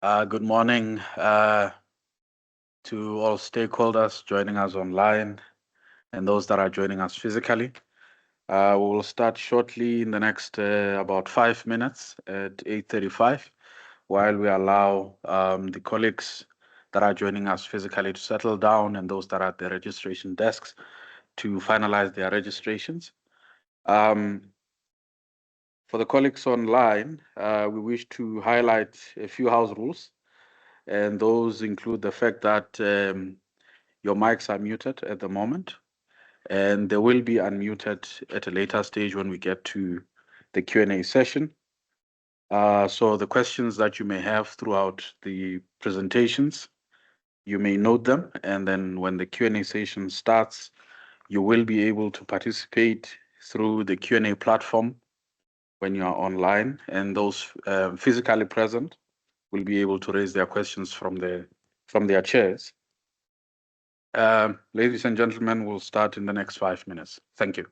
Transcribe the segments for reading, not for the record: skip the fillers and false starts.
Good morning to all stakeholders joining us online and those that are joining us physically. We will start shortly in the next about 5 minutes at 8:35, while we allow the colleagues that are joining us physically to settle down and those that are at the registration desks to finalize their registrations. Um, for the colleagues online, we wish to highlight a few house rules, and those include the fact that your mics are muted at the moment, and they will be unmuted at a later stage when we get to the Q&A session. So the questions that you may have throughout the presentations, you may note them, and then when the Q&A session starts, you will be able to participate through the Q&A platform when you are online, and those physically present will be able to raise their questions from their chairs. Ladies and gentlemen, we'll start in the next 5 minutes. Thank you.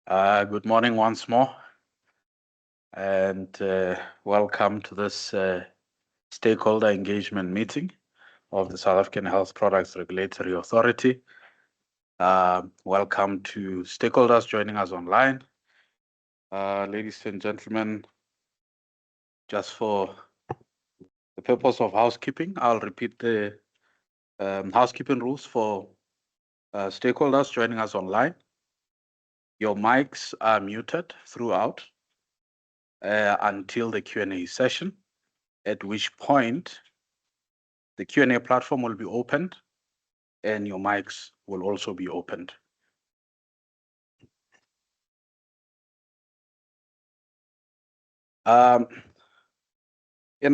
Good morning once more, and welcome to this stakeholder engagement meeting of the South African Health Products Regulatory Authority. Welcome to stakeholders joining us online. Ladies and gentlemen, just for the purpose of housekeeping, I'll repeat the housekeeping rules for stakeholders joining us online. Your mics are muted throughout until the Q&A session, at which point the Q&A platform will be opened and your mics will also be opened. In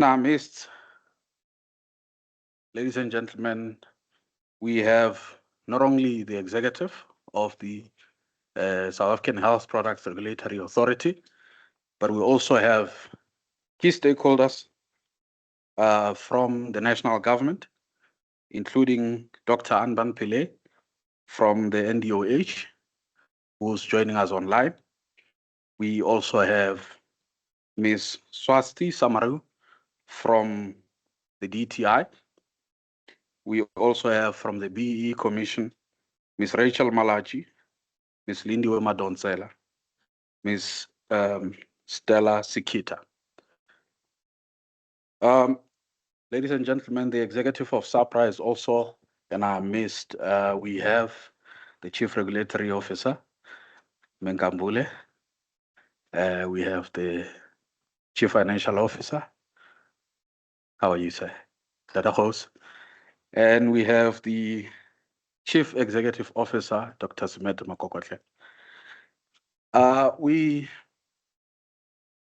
our midst, ladies and gentlemen, we have not only the executive of the South African Health Products Regulatory Authority, but we also have key stakeholders from the national government, including Dr. Anban Pillay from the NDOH, who's joining us online. We also have Ms. Swasti Samaru from the DTI. We also have from the BEE Commission, Ms. Rachel Malachi, Ms. Lindiwe Madonsela, Ms. Stella Sikita. Ladies and gentlemen, the executive of SAHPRA is also in our midst. We have the Chief Regulatory Officer, Menkambule. We have the Chief Financial Officer. How are you, sir? Dadahos. And we have the Chief Executive Officer, Dr. Sumet Makokotle. We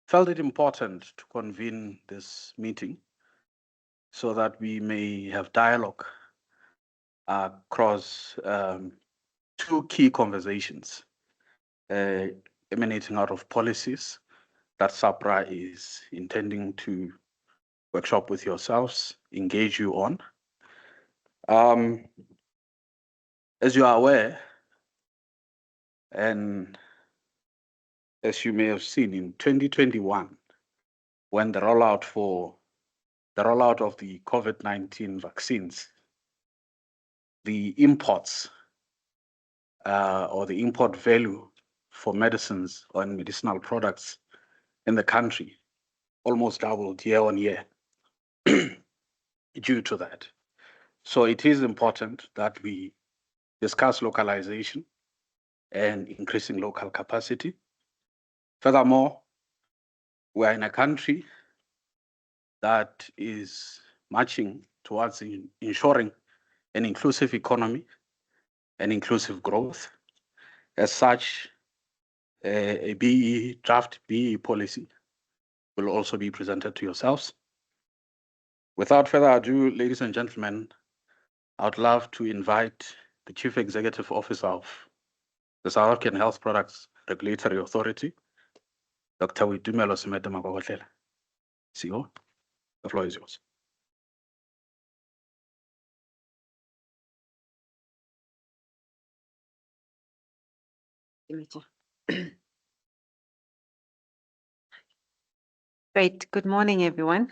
felt it important to convene this meeting so that we may have dialogue across two key conversations emanating out of policies that SAHPRA is intending to workshop with yourselves, engage you on. As you are aware, and as you may have seen in 2021, when the rollout of the COVID-19 vaccines, the imports or the import value for medicines or medicinal products in the country almost doubled year on year due to that. So it is important that we discuss localization and increasing local capacity. Furthermore, we are in a country that is marching towards ensuring an inclusive economy and inclusive growth. As such, a draft BEE policy will also be presented to yourselves. Without further ado, ladies and gentlemen, I'd love to invite the Chief Executive Officer of the South African Health Products Regulatory Authority, Dr. Witumelo Semete. CEO, the floor is yours. Great. Good morning, everyone.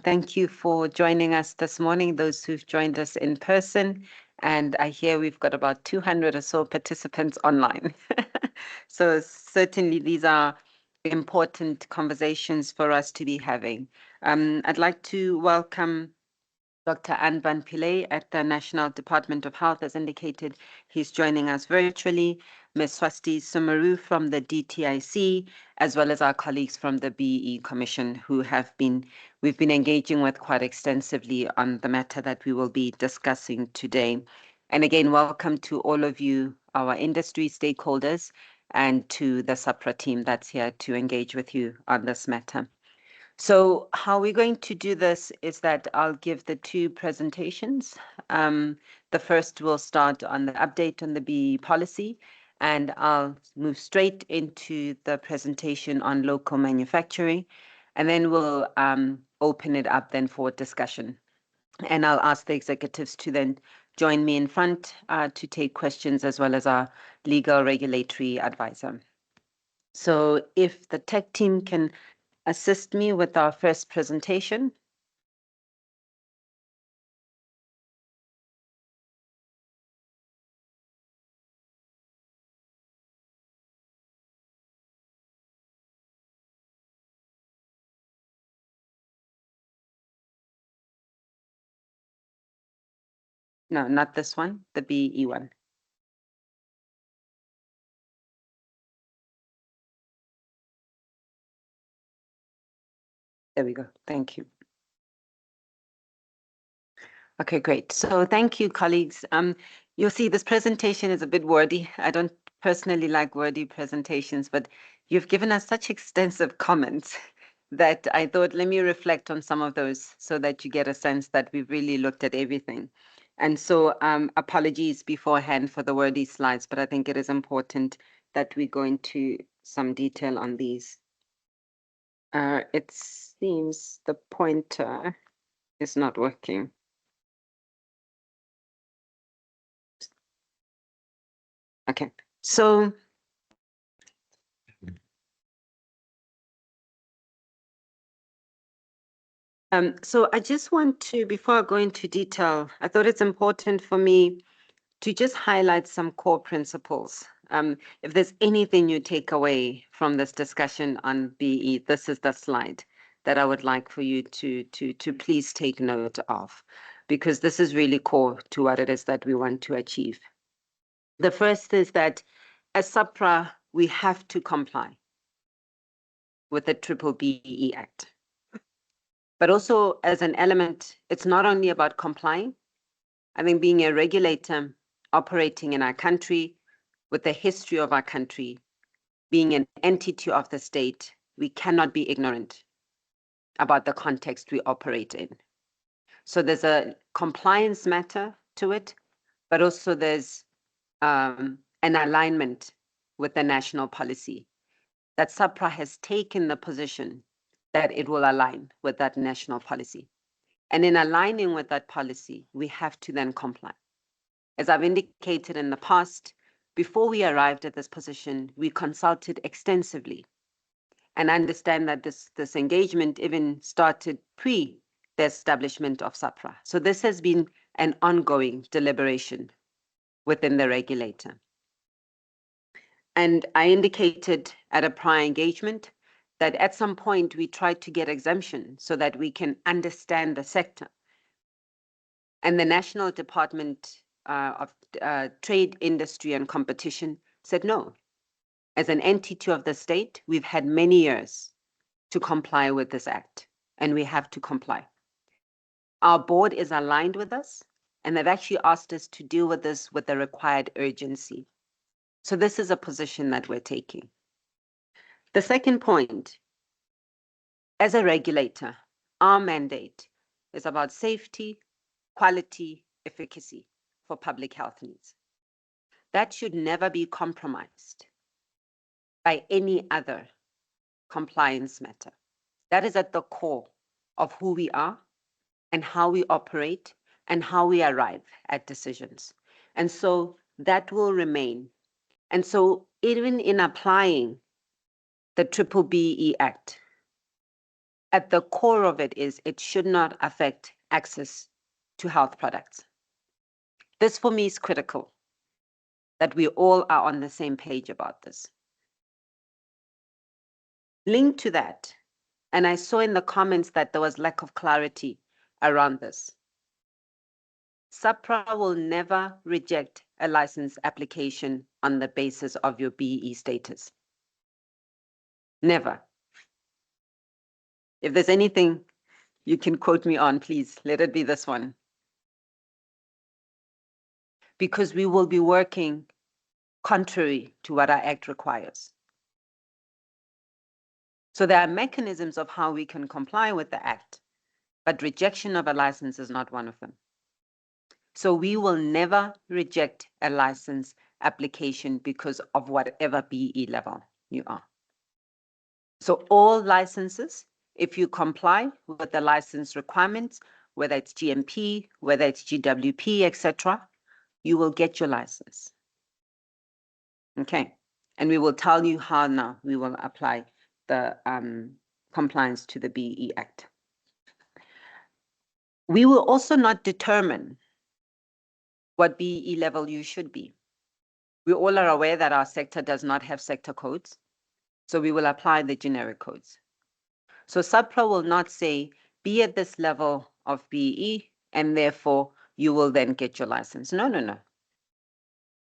Thank you for joining us this morning, those who've joined us in person. And I hear we've got about 200 or so participants online. So certainly these are important conversations for us to be having. I'd like to welcome Dr. Anban Pillay at the National Department of Health has indicated he's joining us virtually. Ms. Swasti Sumaru from the DTIC, as well as our colleagues from the BEE Commission, who we've been engaging with quite extensively on the matter that we will be discussing today. And again, welcome to all of you, our industry stakeholders, and to the SAHPRA team that's here to engage with you on this matter. So how we're going to do this is that I'll give the two presentations. The first will start on the update on the BEE policy, and I'll move straight into the presentation on local manufacturing, and then we'll open it up then for discussion. And I'll ask the executives to then join me in front to take questions, as well as our legal regulatory advisor. So if the tech team can assist me with our first presentation. No, not this one, the BE one. There we go. Thank you. Okay, great. So thank you, colleagues. You'll see this presentation is a bit wordy. I don't personally like wordy presentations, but you've given us such extensive comments that I thought, let me reflect on some of those so that you get a sense that we've really looked at everything. And so apologies beforehand for the wordy slides, but I think it is important that we go into some detail on these. It seems the pointer is not working. Okay, so I just want to, before I go into detail, I thought it's important for me to just highlight some core principles. If there's anything you take away from this discussion on BE, this is the slide that I would like for you to please take note of, because this is really core to what it is that we want to achieve. The first is that as SAHPRA, we have to comply with the B-BBEE Act. But also as an element, it's not only about complying. I think being a regulator operating in our country, with the history of our country, being an entity of the state, we cannot be ignorant about the context we operate in. So there's a compliance matter to it, but also there's an alignment with the national policy, that SAHPRA has taken the position that it will align with that national policy. And in aligning with that policy, we have to then comply. As I've indicated in the past, before we arrived at this position, we consulted extensively and understand that this engagement even started pre the establishment of SAHPRA. So this has been an ongoing deliberation within the regulator. And I indicated at a prior engagement that at some point we tried to get exemption so that we can understand the sector. And the National Department of Trade, Industry and Competition said no. As an entity of the state, we've had many years to comply with this act, and we have to comply. Our board is aligned with us, and they've actually asked us to deal with this with the required urgency. So this is a position that we're taking. The second point, as a regulator, our mandate is about safety, quality, efficacy for public health needs. That should never be compromised by any other compliance matter. That is at the core of who we are and how we operate and how we arrive at decisions. And so that will remain. And so even in applying the B-BBEE Act, at the core of it is it should not affect access to health products. This for me is critical, that we all are on the same page about this. Linked to that, and I saw in the comments that there was lack of clarity around this. SAHPRA will never reject a license application on the basis of your BE status. Never. If there's anything you can quote me on, please let it be this one. Because we will be working contrary to what our Act requires. So there are mechanisms of how we can comply with the Act, but rejection of a license is not one of them. So we will never reject a license application because of whatever BE level you are. So all licenses, if you comply with the license requirements, whether it's GMP, whether it's GWP, etc., you will get your license. Okay, and we will tell you how now we will apply the compliance to the BE Act. We will also not determine what BE level you should be. We all are aware that our sector does not have sector codes, so we will apply the generic codes. So SAHPRA will not say, be at this level of BE, and therefore you will then get your license. No, no, no.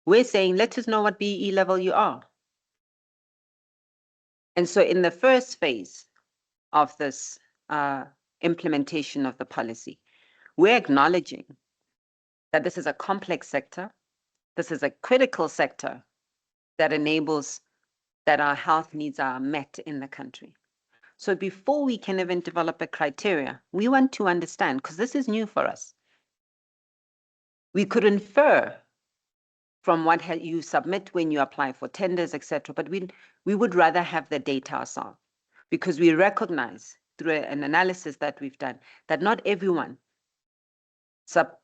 We're saying, let us know what BE level you are. And so in the first phase of this implementation of the policy, we're acknowledging that this is a complex sector. This is a critical sector that enables that our health needs are met in the country. So before we can even develop a criteria, we want to understand, because this is new for us. We could infer from what you submit when you apply for tenders, etc., but we would rather have the data ourselves, because we recognize through an analysis that we've done that not everyone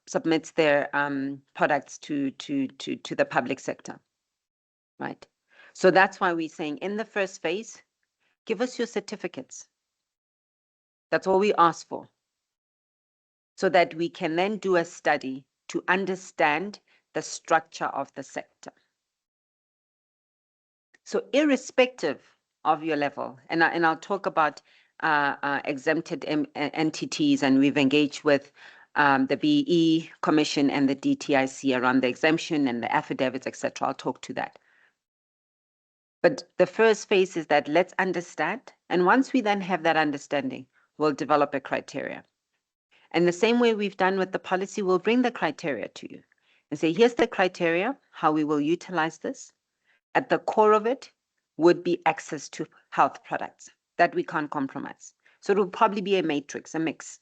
submits their products to the public sector, right? So that's why we're saying in the first phase, give us your certificates. That's all we ask for, so that we can then do a study to understand the structure of the sector. So irrespective of your level, and I'll talk about exempted entities, and we've engaged with the BE Commission and the DTIC around the exemption and the affidavits, etc. I'll talk to that. But the first phase is that let's understand, and once we then have that understanding, we'll develop a criteria. And the same way we've done with the policy, we'll bring the criteria to you and say, here's the criteria, how we will utilize this. At the core of it would be access to health products that we can't compromise. So it will probably be a matrix, a mix.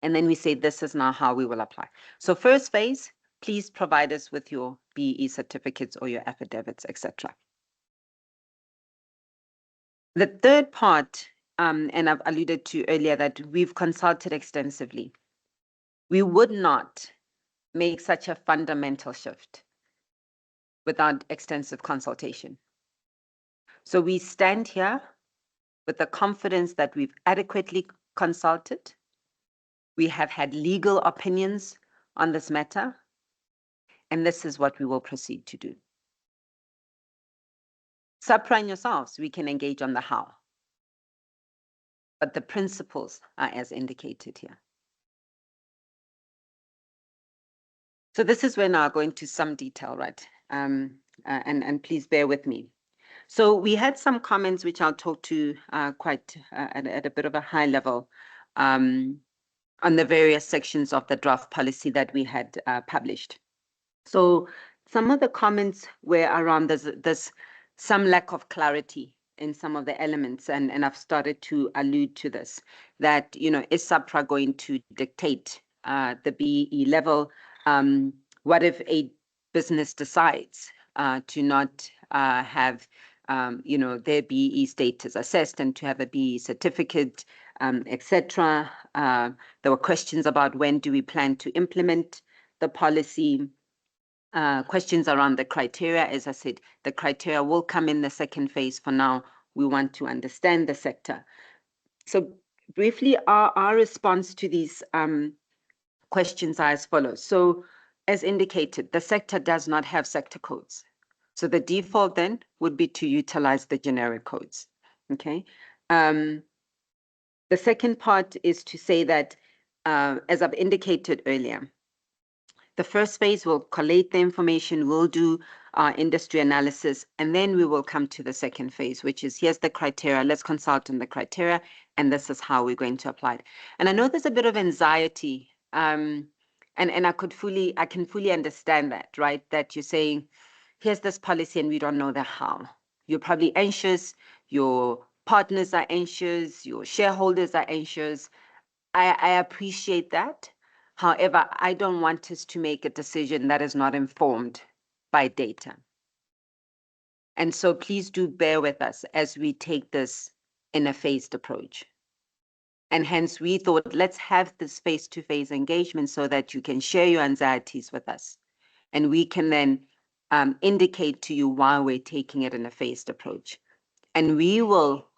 And then we say, this is now how we will apply. So first phase, please provide us with your BE certificates or your affidavits, etc. The third part, and I've alluded to earlier that we've consulted extensively. We would not make such a fundamental shift without extensive consultation. So we stand here with the confidence that we've adequately consulted. We have had legal opinions on this matter, and this is what we will proceed to do. SAHPRA and yourselves, we can engage on the how, but the principles are as indicated here. So this is where now I go into some detail, right? And please bear with me. So we had some comments which I'll talk to quite at a bit of a high level on the various sections of the draft policy that we had published. So some of the comments were around this some lack of clarity in some of the elements, and I've started to allude to this, that, is SAHPRA going to dictate the BEE level? What if a business decides to not have their BEE status assessed and to have a BEE certificate, etc.? There were questions about when do we plan to implement the policy. Questions around the criteria. As I said, the criteria will come in the second phase. For now, we want to understand the sector. So briefly, our response to these questions are as follows. So as indicated, the sector does not have sector codes. So the default then would be to utilize the generic codes, okay? The second part is to say that, as I've indicated earlier, the first phase will collate the information, we'll do our industry analysis, and then we will come to the second phase, which is, here's the criteria, let's consult on the criteria, and this is how we're going to apply it. And I know there's a bit of anxiety, and I can fully understand that, right? That you're saying, here's this policy and we don't know the how. You're probably anxious, your partners are anxious, your shareholders are anxious. I appreciate that. However, I don't want us to make a decision that is not informed by data. And so please do bear with us as we take this in a phased approach. And hence we thought, let's have this face-to-face engagement so that you can share your anxieties with us. And we can then indicate to you why we're taking it in a phased approach. And we will,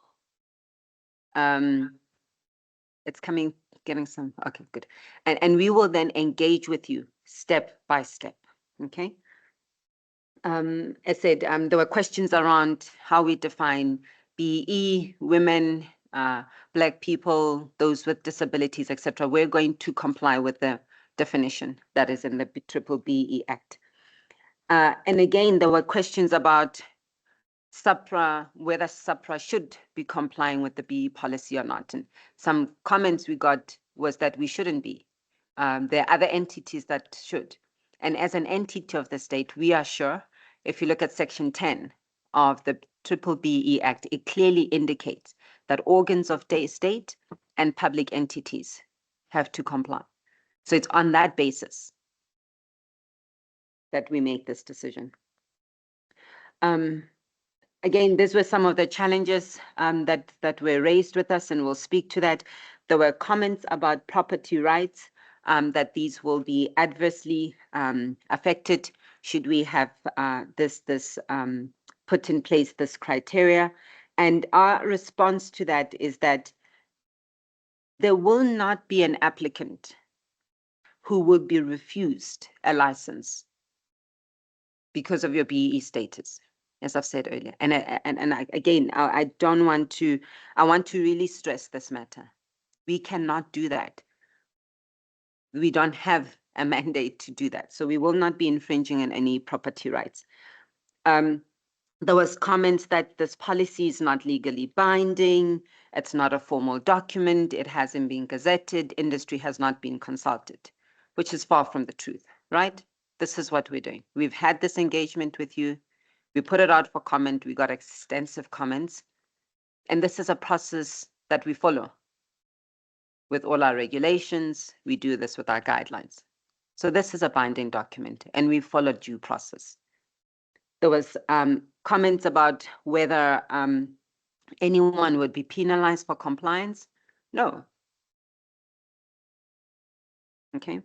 it's coming, getting some, okay, good. And we will then engage with you step by step, okay? As said, there were questions around how we define BE, women, Black people, those with disabilities, etc. We're going to comply with the definition that is in the B-BBEE Act. And again, there were questions about SAHPRA, whether SAHPRA should be complying with the BE policy or not. And some comments we got was that we shouldn't be. There are other entities that should. And as an entity of the state, we are sure, if you look at Section 10 of the B-BBEE Act, it clearly indicates that organs of the state and public entities have to comply. So it's on that basis that we make this decision. Again, these were some of the challenges that were raised with us, and we'll speak to that. There were comments about property rights, that these will be adversely affected should we have this put in place this criteria. And our response to that is that there will not be an applicant who would be refused a license because of your BEE status, as I've said earlier. And again, I don't want to, I want to really stress this matter. We cannot do that. We don't have a mandate to do that. So we will not be infringing on any property rights. There was comments that this policy is not legally binding. It's not a formal document. It hasn't been gazetted. Industry has not been consulted, which is far from the truth, right? This is what we're doing. We've had this engagement with you. We put it out for comment. We got extensive comments. And this is a process that we follow with all our regulations. We do this with our guidelines. So this is a binding document, and we follow due process. There was comments about whether anyone would be penalized for compliance. No. Okay.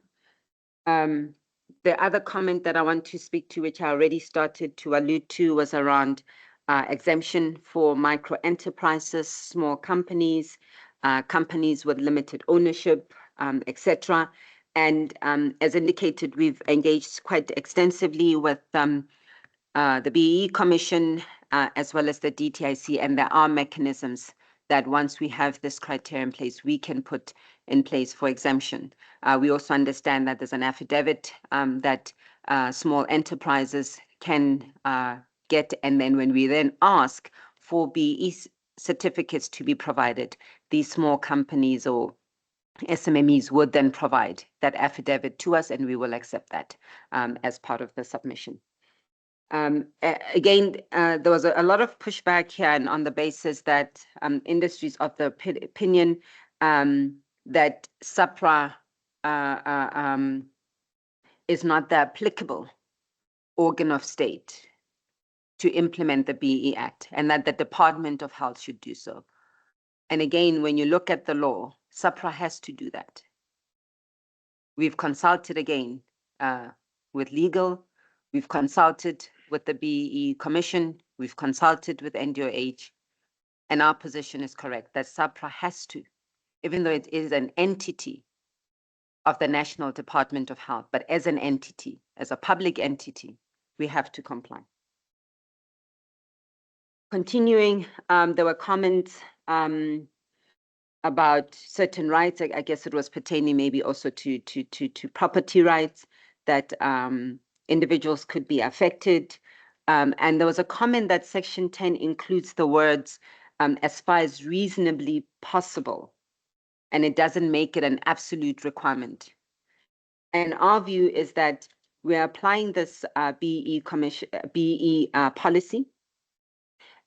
The other comment that I want to speak to, which I already started to allude to, was around exemption for micro enterprises, small companies, companies with limited ownership, etc. And as indicated, we've engaged quite extensively with the BEE Commission, as well as the DTIC, and there are mechanisms that once we have this criteria in place, we can put in place for exemption. We also understand that there's an affidavit that small enterprises can get, and then when we then ask for BEE certificates to be provided, these small companies or SMMEs would then provide that affidavit to us, and we will accept that as part of the submission. Again, there was a lot of pushback here and on the basis that industries of the opinion that SAHPRA is not the applicable organ of state to implement the BEE Act, and that the Department of Health should do so. And again, when you look at the law, SAHPRA has to do that. We've consulted again with legal, we've consulted with the BEE Commission, we've consulted with NDOH, and our position is correct that SAHPRA has to, even though it is an entity of the National Department of Health, but as an entity, as a public entity, we have to comply. Continuing, there were comments about certain rights. I guess it was pertaining maybe also to property rights, that individuals could be affected. And there was a comment that Section 10 includes the words as far as reasonably possible, and it doesn't make it an absolute requirement. And our view is that we're applying this BEE policy,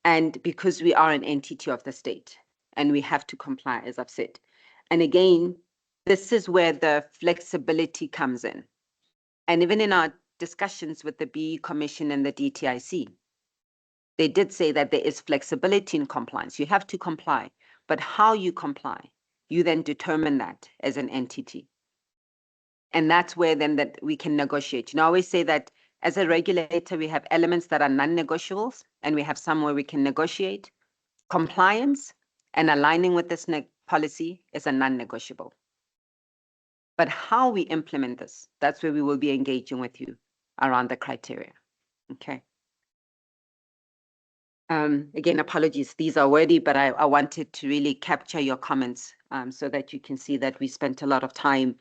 and because we are an entity of the state, and we have to comply, as I've said. And again, this is where the flexibility comes in. And even in our discussions with the BEE Commission and the DTIC, they did say that there is flexibility in compliance. You have to comply, but how you comply, you then determine that as an entity. And that's where then that we can negotiate. You know, I always say that as a regulator, we have elements that are non-negotiables, and we have some where we can negotiate. Compliance and aligning with this policy is a non-negotiable. But how we implement this, that's where we will be engaging with you around the criteria. Okay. Again, apologies, these are wordy, but I wanted to really capture your comments so that you can see that we spent a lot of time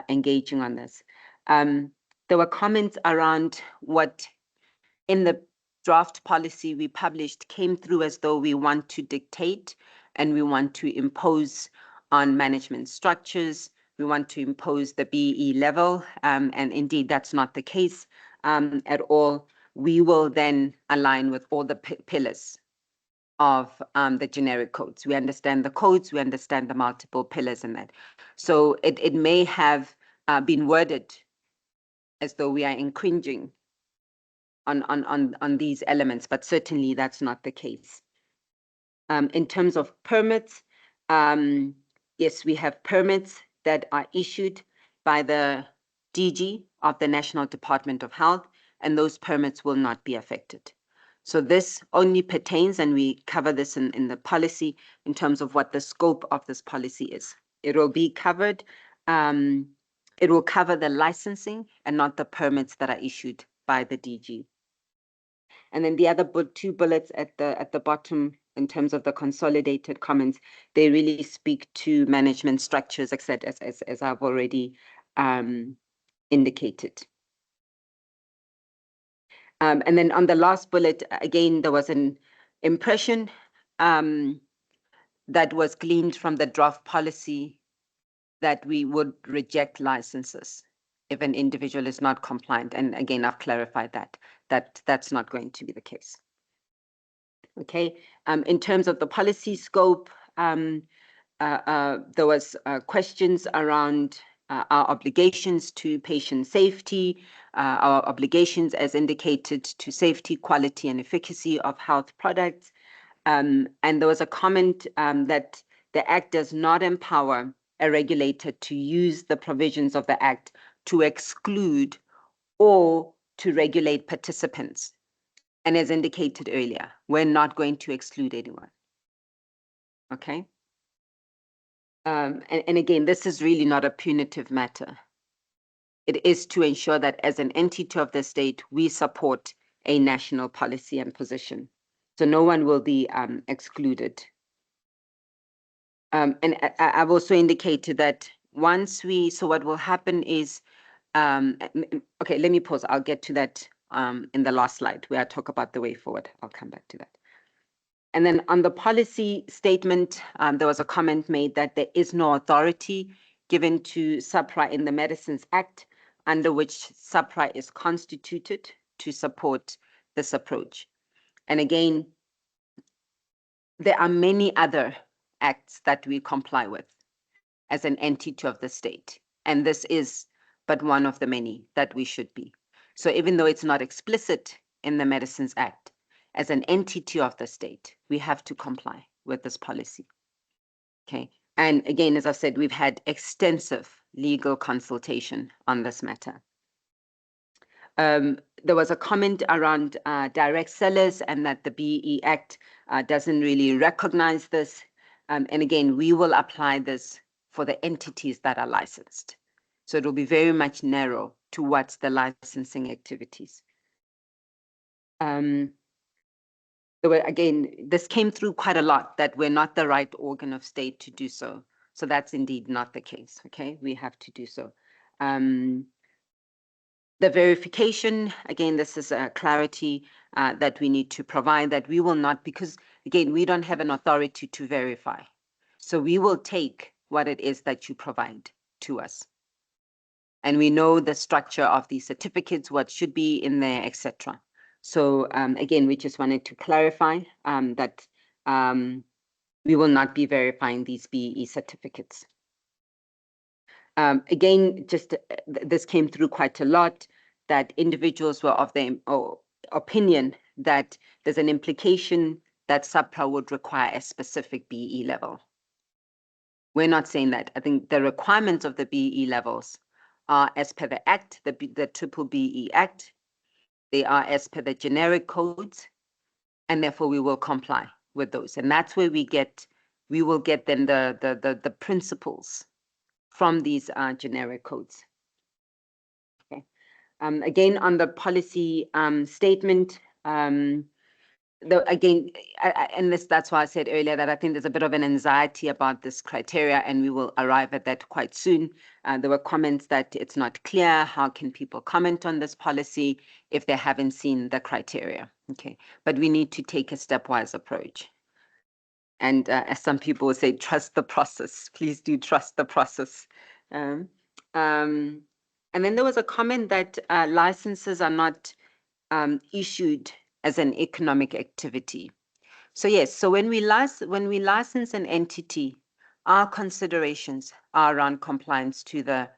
engaging on this. There were comments around what in the draft policy we published came through as though we want to dictate and we want to impose on management structures. We want to impose the BEE level, and indeed that's not the case at all. We will then align with all the pillars of the generic codes. We understand the codes, we understand the multiple pillars in that. So it may have been worded as though we are infringing on these elements, but certainly that's not the case. In terms of permits, yes, we have permits that are issued by the DG of the National Department of Health, and those permits will not be affected. So this only pertains, and we cover this in the policy in terms of what the scope of this policy is. It will be covered, it will cover the licensing and not the permits that are issued by the DG. And then the other two bullets at the bottom, in terms of the consolidated comments, they really speak to management structures, etc., as I've already indicated. And then on the last bullet, again, there was an impression that was gleaned from the draft policy that we would reject licenses if an individual is not compliant. And again, I've clarified that that's not going to be the case. Okay, in terms of the policy scope, there was questions around our obligations to patient safety, our obligations as indicated to safety, quality, and efficacy of health products. And there was a comment that the Act does not empower a regulator to use the provisions of the Act to exclude or to regulate participants. And as indicated earlier, we're not going to exclude anyone. Okay? And again, this is really not a punitive matter. It is to ensure that as an entity of the state, we support a national policy and position. So no one will be excluded. And I've also indicated that once so what will happen is, okay, let me pause. I'll get to that in the last slide where I talk about the way forward. I'll come back to that. And then on the policy statement, there was a comment made that there is no authority given to SAHPRA in the Medicines Act, under which SAHPRA is constituted to support this approach. And again, there are many other acts that we comply with as an entity of the state. And this is but one of the many that we should be. So even though it's not explicit in the Medicines Act, as an entity of the state, we have to comply with this policy. Okay. And again, as I've said, we've had extensive legal consultation on this matter. There was a comment around direct sellers and that the BEE Act doesn't really recognize this. And again, we will apply this for the entities that are licensed. So it will be very much narrow towards the licensing activities. Again, this came through quite a lot, that we're not the right organ of state to do so. So that's indeed not the case, okay? We have to do so. The verification, again, this is a clarity that we need to provide, that we will not, because again, we don't have an authority to verify. So we will take what it is that you provide to us. And we know the structure of these certificates, what should be in there, etc. So again, we just wanted to clarify that we will not be verifying these BEE certificates. Again, just this came through quite a lot, that individuals were of the opinion that there's an implication that SAHPRA would require a specific BEE level. We're not saying that. I think the requirements of the BEE levels are as per the Act, the B-BBEE Act. They are as per the generic codes, and therefore we will comply with those. And that's where we will get then the principles from these generic codes. Okay. Again, on the policy statement, again, and that's why I said earlier that I think there's a bit of an anxiety about this criteria, and we will arrive at that quite soon. There were comments that it's not clear. How can people comment on this policy if they haven't seen the criteria? Okay, but we need to take a stepwise approach. And as some people will say, trust the process. Please do trust the process. And then there was a comment that licenses are not issued as an economic activity. So yes, so when we license an entity, our considerations are around compliance to the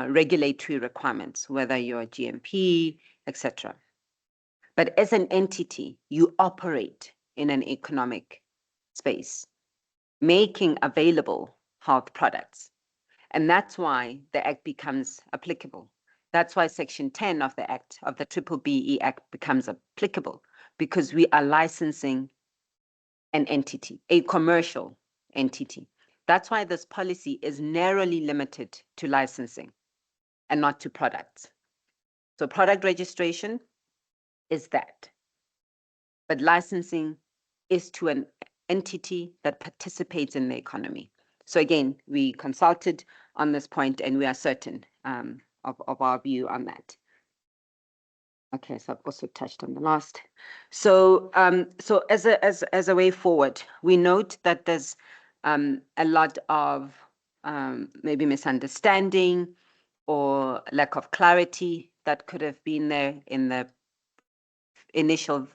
regulatory requirements, whether you're a GMP, etc. But as an entity, you operate in an economic space, making available health products. And that's why the Act becomes applicable. That's why Section 10 of the Act, of the B-BBEE Act, becomes applicable, because we are licensing an entity, a commercial entity. That's why this policy is narrowly limited to licensing and not to products. So product registration is that. But licensing is to an entity that participates in the economy. So again, we consulted on this point, and we are certain of our view on that. Okay, so I've also touched on the last. So so as a way forward, we note that there's a lot of maybe misunderstanding or lack of clarity that could have been there in the initial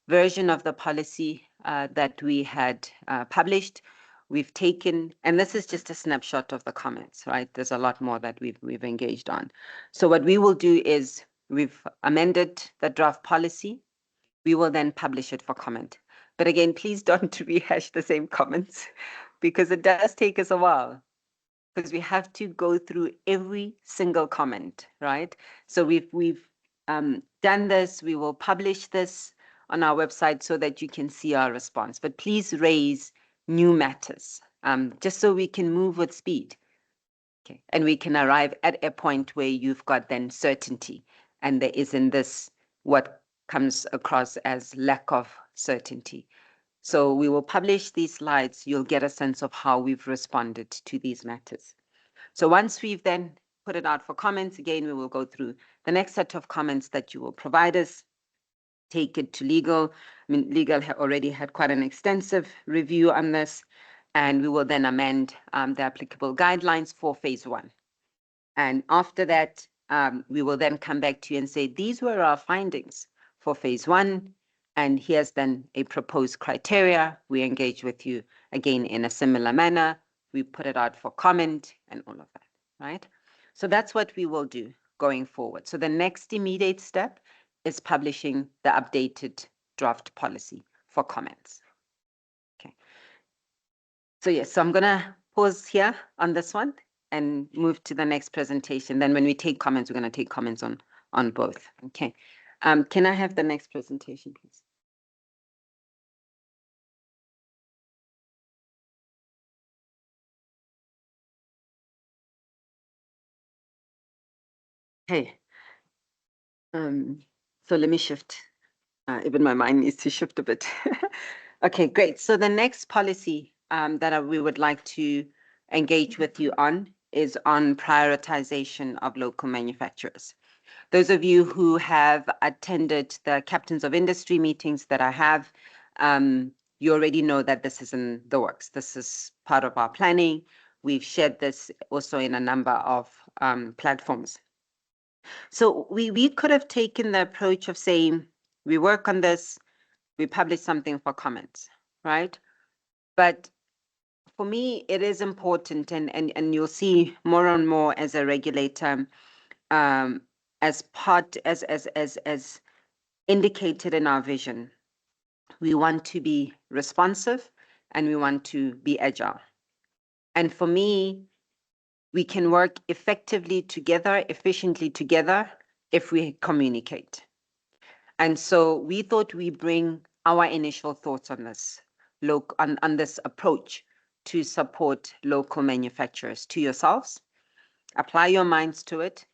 version of the policy that we had published. We've taken, and this is just a snapshot of the comments, right? There's a lot more that we've engaged on. So what we will do is we've amended the draft policy. We will then publish it for comment. But again, please don't rehash the same comments, because it does take us a while, because we have to go through every single comment, right? So we've done this. We will publish this on our website so that you can see our response. But please raise new matters, just so we can move with speed. Okay, and we can arrive at a point where you've got then certainty, and there isn't this what comes across as lack of certainty. So we will publish these slides. You'll get a sense of how we've responded to these matters. So once we've then put it out for comments, again, we will go through the next set of comments that you will provide us, take it to legal. I mean, legal already had quite an extensive review on this, and we will then amend the applicable guidelines for phase 1. And after that, we will then come back to you and say, these were our findings for phase 1, and here's then a proposed criteria. We engage with you again in a similar manner. We put it out for comment and all of that, right? So that's what we will do going forward. So the next immediate step is publishing the updated draft policy for comments. Okay. So yes, so I'm gonna pause here on this one and move to the next presentation. Then when we take comments, we're gonna take comments on both. Okay. Can I have the next presentation, please? Okay. So let me shift. Even my mind needs to shift a bit. Okay, great. So the next policy that we would like to engage with you on is on prioritization of local manufacturers. Those of you who have attended the captains of industry meetings that I have, you already know that this is in the works. This is part of our planning. We've shared this also in a number of platforms. So we could have taken the approach of saying, we work on this, we publish something for comments, right? But for me, it is important, and you'll see more and more as a regulator, as indicated in our vision. We want to be responsive and we want to be agile. And for me, we can work effectively together, efficiently together, if we communicate. And so we thought we bring our initial thoughts on this, on this approach to support local manufacturers to yourselves. Apply your minds to it.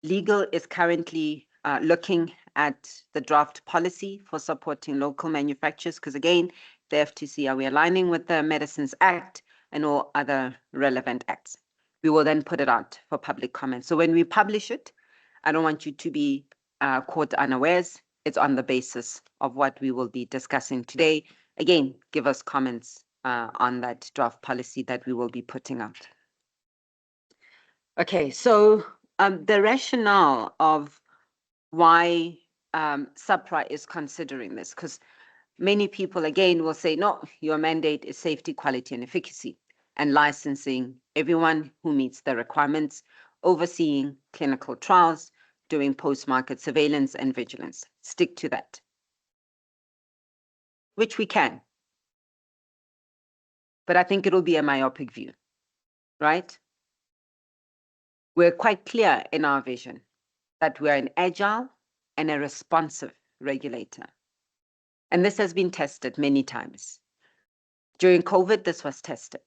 Legal is currently looking at the draft policy for supporting local manufacturers, because again, the FTC, are we aligning with the Medicines Act and all other relevant acts? We will then put it out for public comment. So when we publish it, I don't want you to be caught unawares. It's on the basis of what we will be discussing today. Again, give us comments on that draft policy that we will be putting out. Okay, so the rationale of why SAHPRA is considering this, because many people again will say, no, your mandate is safety, quality, and efficacy, and licensing everyone who meets the requirements, overseeing clinical trials, doing post-market surveillance and vigilance. Stick to that, which we can. But I think it'll be a myopic view, right? We're quite clear in our vision that we're an agile and a responsive regulator. And this has been tested many times. During COVID, this was tested.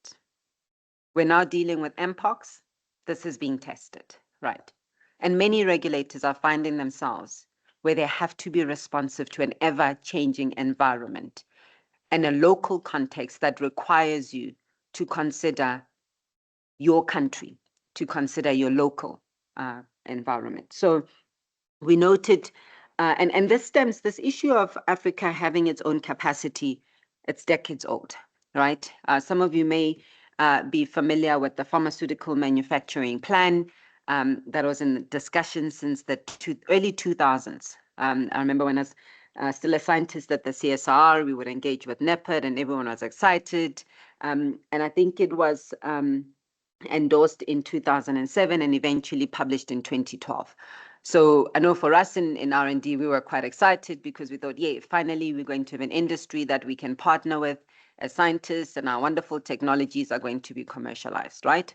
We're now dealing with mpox. This is being tested, right? And many regulators are finding themselves where they have to be responsive to an ever-changing environment and a local context that requires you to consider your country, to consider your local environment. So we noted, and this issue of Africa having its own capacity, it's decades old, right? Some of you may be familiar with the pharmaceutical manufacturing plan that was in discussion since the early 2000s. I remember when I was still a scientist at the CSR, we would engage with NEPID and everyone was excited. And I think it was endorsed in 2007 and eventually published in 2012. So I know for us in R&D, we were quite excited because we thought, yeah, finally we're going to have an industry that we can partner with as scientists, and our wonderful technologies are going to be commercialized, right?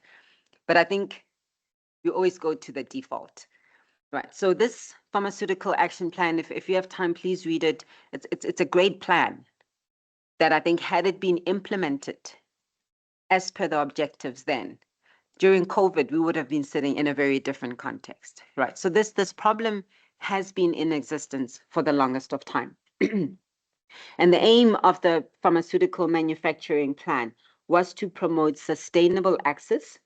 But I think we always go to the default, right? So this pharmaceutical action plan, if you have time, please read it. It's a great plan that I think had it been implemented as per the objectives then, during COVID, we would have been sitting in a very different context, right? So this problem has been in existence for the longest of time. And the aim of the pharmaceutical manufacturing plan was to promote sustainable access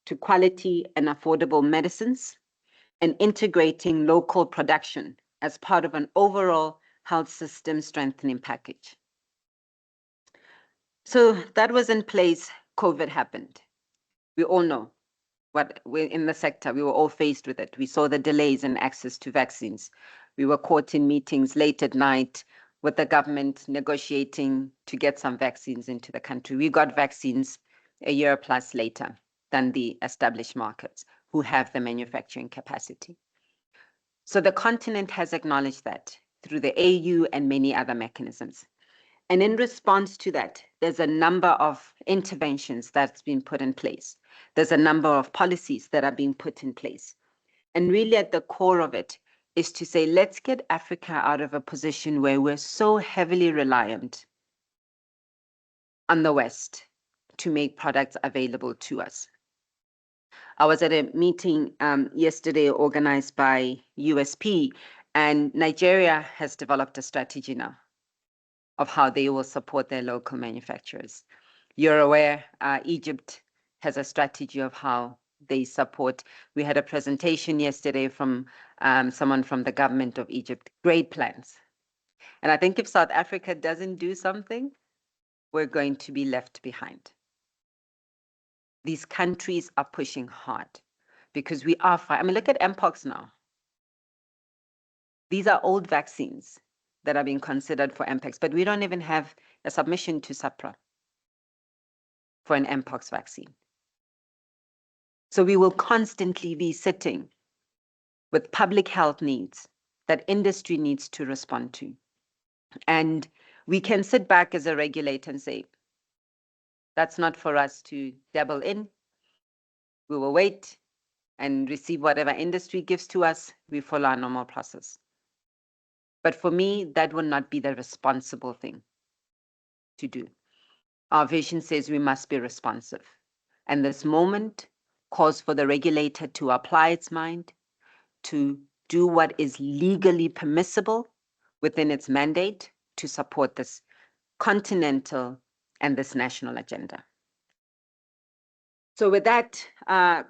to quality and affordable medicines and integrating local production as part of an overall health system strengthening package. So that was in place, COVID happened. We all know what we're in the sector, we were all faced with it. We saw the delays in access to vaccines. We were caught in meetings late at night with the government negotiating to get some vaccines into the country. We got vaccines a year plus later than the established markets who have the manufacturing capacity. So the continent has acknowledged that through the AU and many other mechanisms. And in response to that, there's a number of interventions that's been put in place. There's a number of policies that are being put in place. And really at the core of it is to say, let's get Africa out of a position where we're so heavily reliant on the West to make products available to us. I was at a meeting yesterday organized by USP, and Nigeria has developed a strategy now of how they will support their local manufacturers. You're aware, Egypt has a strategy of how they support. We had a presentation yesterday from someone from the government of Egypt, great plans. And I think if South Africa doesn't do something, we're going to be left behind. These countries are pushing hard because we are fine. I mean, look at Mpox now. These are old vaccines that are being considered for Mpox, but we don't even have a submission to SAHPRA for an Mpox vaccine. So we will constantly be sitting with public health needs that industry needs to respond to. And we can sit back as a regulator and say, that's not for us to dabble in. We will wait and receive whatever industry gives to us. We follow our normal process. But for me, that will not be the responsible thing to do. Our vision says we must be responsive. And this moment calls for the regulator to apply its mind, to do what is legally permissible within its mandate to support this continental and this national agenda. So with that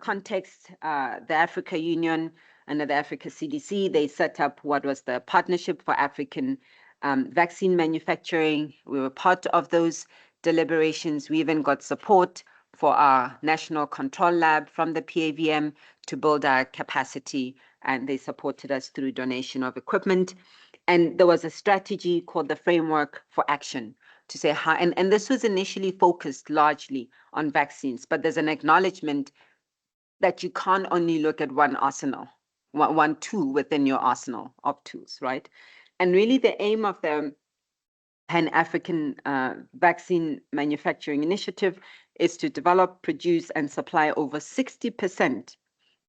context, the Africa Union under the Africa CDC, they set up what was the Partnership for African Vaccine Manufacturing. We were part of those deliberations. We even got support for our National Control Lab from the PAVM to build our capacity, and they supported us through donation of equipment. And there was a strategy called the Framework for Action to say how, and this was initially focused largely on vaccines, but there's an acknowledgement that you can't only look at one arsenal, one tool within your arsenal of tools, right? And really the aim of the Pan-African Vaccine Manufacturing Initiative is to develop, produce, and supply over 60%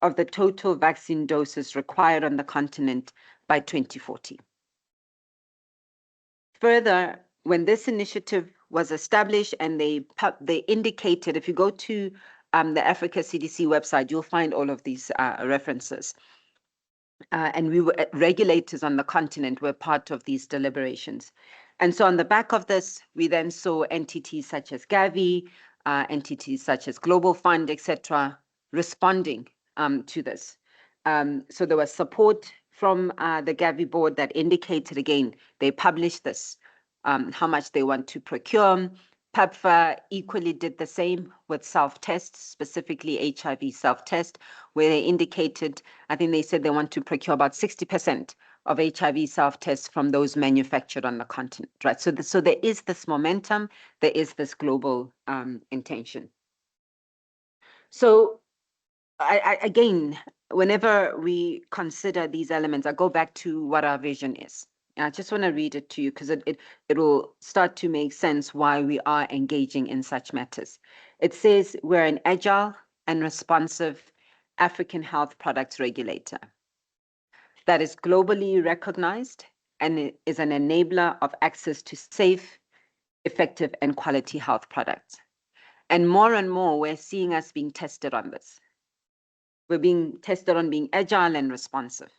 of the total vaccine doses required on the continent by 2040. Further, when this initiative was established and they indicated, if you go to the Africa CDC website, you'll find all of these references. And we were regulators on the continent were part of these deliberations. And so on the back of this, we then saw entities such as Gavi, entities such as Global Fund, etc., responding to this. So there was support from the Gavi board that indicated, again, they published this, how much they want to procure. PAPFA equally did the same with self-test, specifically HIV self-test, where they indicated, I think they said they want to procure about 60% of HIV self-tests from those manufactured on the continent, right? So there is this momentum, there is this global intention. So again, whenever we consider these elements, I go back to what our vision is. And I just want to read it to you because it will start to make sense why we are engaging in such matters. It says we're an agile and responsive African health products regulator that is globally recognized and is an enabler of access to safe, effective, and quality health products. And more, we're seeing us being tested on this. We're being tested on being agile and responsive.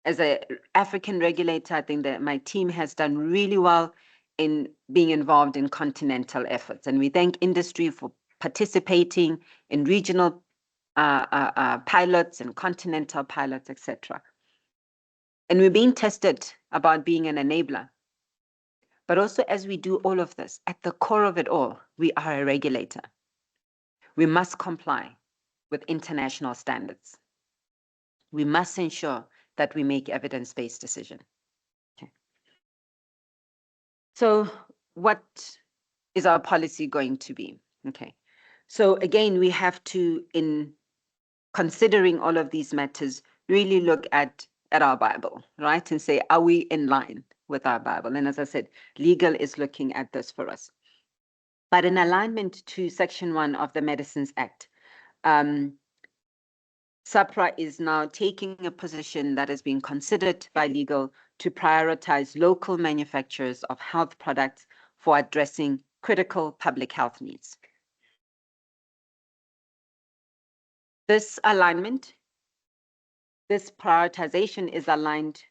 As an African regulator, I think that my team has done really well in being involved in continental efforts. And we thank industry for participating in regional pilots and continental pilots, etc. And we're being tested about being an enabler. But also as we do all of this, at the core of it all, we are a regulator. We must comply with international standards. We must ensure that we make evidence-based decision. Okay. So what is our policy going to be? Okay. So again, we have to, in considering all of these matters, really look at our Bible, right? And say, are we in line with our Bible? And as I said, legal is looking at this for us. But in alignment to Section 1 of the Medicines Act, SAHPRA is now taking a position that is being considered by legal to prioritize local manufacturers of health products for addressing critical public health needs. This alignment, this prioritization is aligned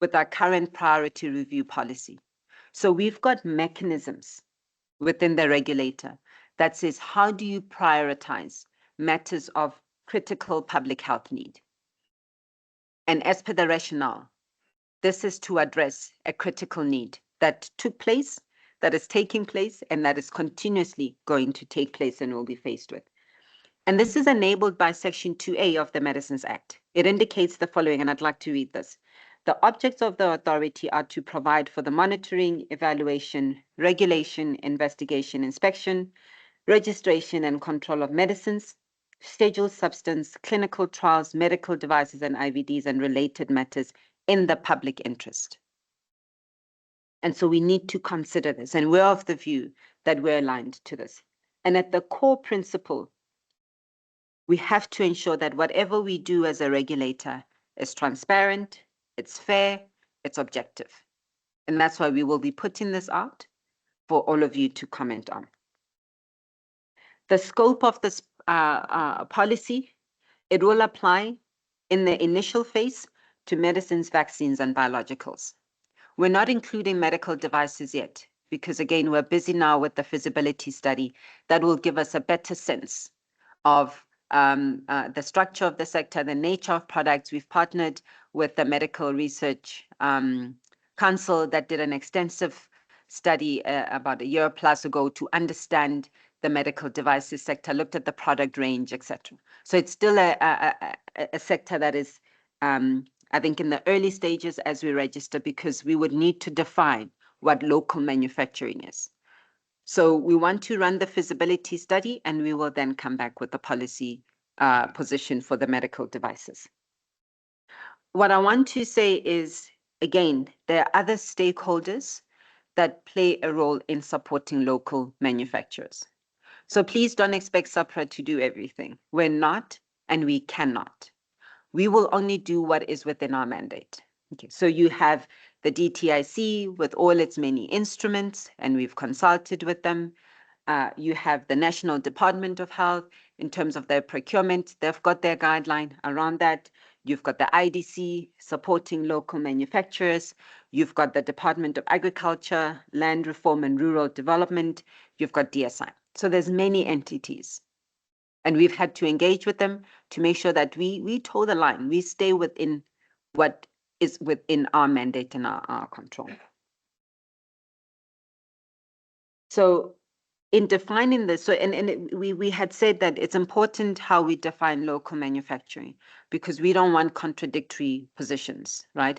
with our current priority review policy. So we've got mechanisms within the regulator that says, how do you prioritize matters of critical public health need? And as per the rationale, this is to address a critical need that took place, that is taking place, and that is continuously going to take place and will be faced with. And this is enabled by Section 2A of the Medicines Act. It indicates the following, and I'd like to read this. The objects of the authority are to provide for the monitoring, evaluation, regulation, investigation, inspection, registration, and control of medicines, scheduled substance, clinical trials, medical devices, and IVDs, and related matters in the public interest. And so we need to consider this, and we're of the view that we're aligned to this. And at the core principle, we have to ensure that whatever we do as a regulator is transparent, it's fair, it's objective. And that's why we will be putting this out for all of you to comment on. The scope of this policy, it will apply in the initial phase to medicines, vaccines, and biologicals. We're not including medical devices yet, because again, we're busy now with the feasibility study that will give us a better sense of the structure of the sector, the nature of products. We've partnered with the Medical Research Council that did an extensive study about a year plus ago to understand the medical devices sector, looked at the product range, etc. So it's still a sector that is, I think, in the early stages as we register, because we would need to define what local manufacturing is. So we want to run the feasibility study, and we will then come back with the policy position for the medical devices. What I want to say is, again, there are other stakeholders that play a role in supporting local manufacturers. So please don't expect SAHPRA to do everything. We're not, and we cannot. We will only do what is within our mandate. Okay, so you have the DTIC with all its many instruments, and we've consulted with them. You have the National Department of Health in terms of their procurement. They've got their guideline around that. You've got the IDC supporting local manufacturers. You've got the Department of Agriculture, Land Reform and Rural Development. You've got DSI. So there's many entities. And we've had to engage with them to make sure that we toe the line. We stay within what is within our mandate and our control. So in defining this, so we had said that it's important how we define local manufacturing, because we don't want contradictory positions, right?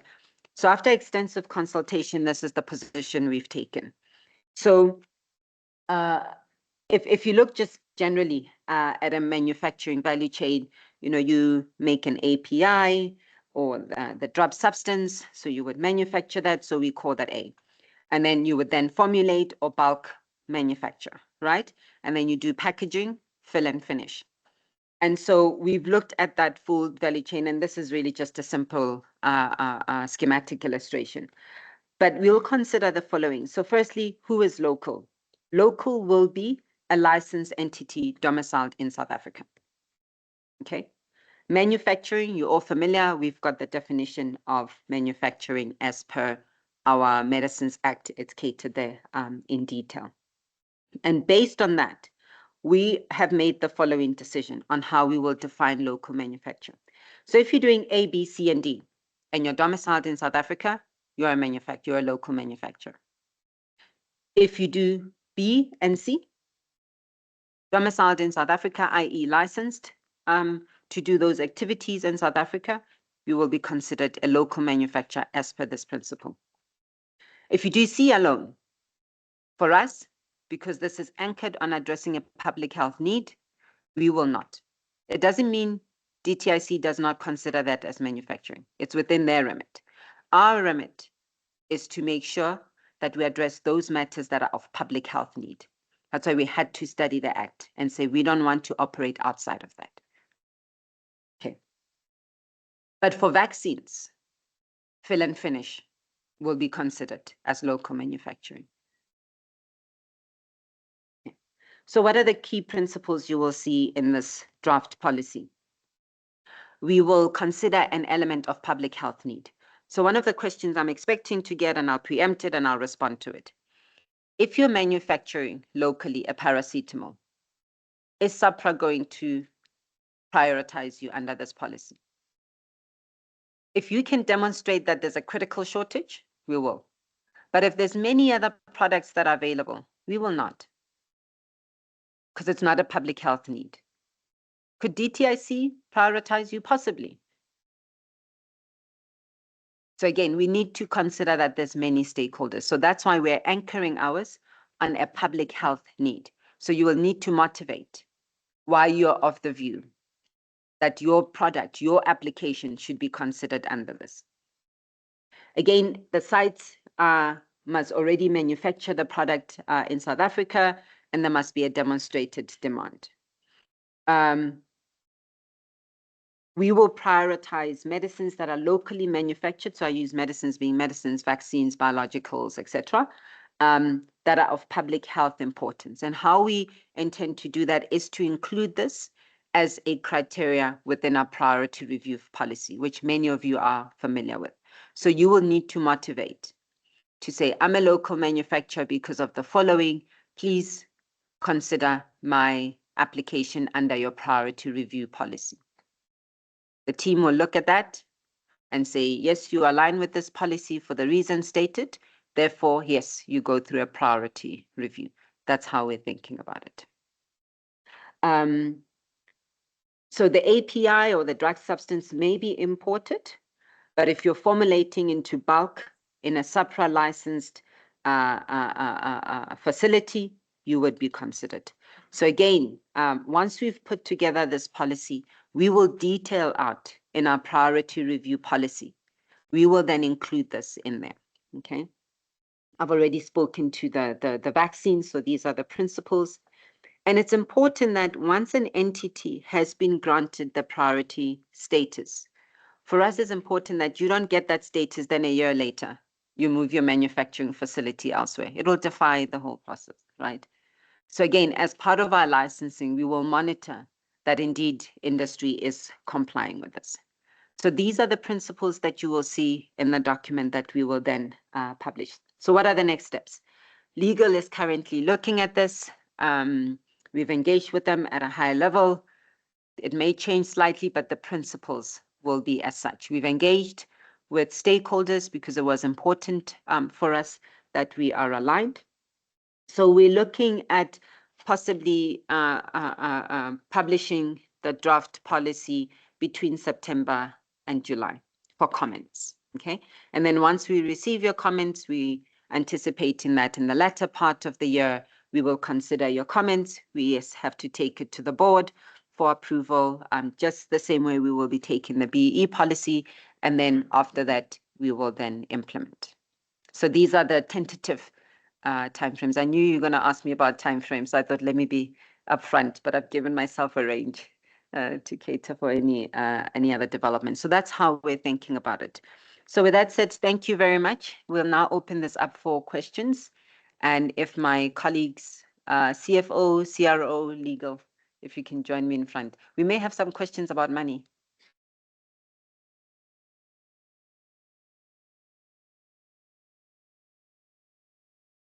So after extensive consultation, this is the position we've taken. So if you look just generally at a manufacturing value chain, you know, you make an API or the drug substance, so you would manufacture that, so we call that A. And then you would then formulate or bulk manufacture, right? And then you do packaging, fill and finish. And so we've looked at that full value chain, and this is really just a simple schematic illustration. But we'll consider the following. So firstly, who is local? Local will be a licensed entity domiciled in South Africa. Okay. Manufacturing, you're all familiar. We've got the definition of manufacturing as per our Medicines Act. It's catered there in detail. And based on that, we have made the following decision on how we will define local manufacturing. So if you're doing A, B, C, and D, and you're domiciled in South Africa, you're a manufacturer, you're a local manufacturer. If you do B and C, domiciled in South Africa, i.e. licensed to do those activities in South Africa, we will be considered a local manufacturer as per this principle. If you do C alone, for us, because this is anchored on addressing a public health need, we will not. It doesn't mean DTIC does not consider that as manufacturing. It's within their remit. Our remit is to make sure that we address those matters that are of public health need. That's why we had to study the Act and say we don't want to operate outside of that. Okay. But for vaccines, fill and finish will be considered as local manufacturing. Okay. So what are the key principles you will see in this draft policy? We will consider an element of public health need. So one of the questions I'm expecting to get, and I'll preempt it and I'll respond to it. If you're manufacturing locally a paracetamol, is SAHPRA going to prioritize you under this policy? If you can demonstrate that there's a critical shortage, we will. But if there's many other products that are available, we will not, because it's not a public health need. Could DTIC prioritize you? Possibly. So again, we need to consider that there's many stakeholders. So that's why we're anchoring ours on a public health need. So you will need to motivate why you're of the view that your product, your application should be considered under this. Again, the sites must already manufacture the product in South Africa, and there must be a demonstrated demand. We will prioritize medicines that are locally manufactured. So I use medicines being medicines, vaccines, biologicals, etc., that are of public health importance. And how we intend to do that is to include this as a criteria within our priority review policy, which many of you are familiar with. So you will need to motivate to say, I'm a local manufacturer because of the following. Please consider my application under your priority review policy. The team will look at that and say, yes, you align with this policy for the reasons stated. Therefore, yes, you go through a priority review. That's how we're thinking about it. So the API or the drug substance may be imported, but if you're formulating into bulk in a SAHPRA licensed facility, you would be considered. So again, once we've put together this policy, we will detail out in our priority review policy. We will then include this in there, okay? I've already spoken to the vaccine, so these are the principles. And it's important that once an entity has been granted the priority status, for us, it's important that you don't get that status, then a year later, you move your manufacturing facility elsewhere. It will defy the whole process, right? So again, as part of our licensing, we will monitor that indeed industry is complying with this. So these are the principles that you will see in the document that we will then publish. So what are the next steps? Legal is currently looking at this. We've engaged with them at a high level. It may change slightly, but the principles will be as such. We've engaged with stakeholders because it was important for us that we are aligned. So we're looking at possibly publishing the draft policy between September and July for comments, okay? And then once we receive your comments, we anticipating that in the latter part of the year, we will consider your comments. We have to take it to the board for approval, just the same way we will be taking the BEE policy. And then after that, we will then implement. So these are the tentative timeframes. I knew you were going to ask me about timeframes, so I thought let me be upfront, but I've given myself a range to cater for any other development. So that's how we're thinking about it. So with that said, thank you very much. We'll now open this up for questions. And if my colleagues, CFO, CRO, legal, if you can join me in front. We may have some questions about money.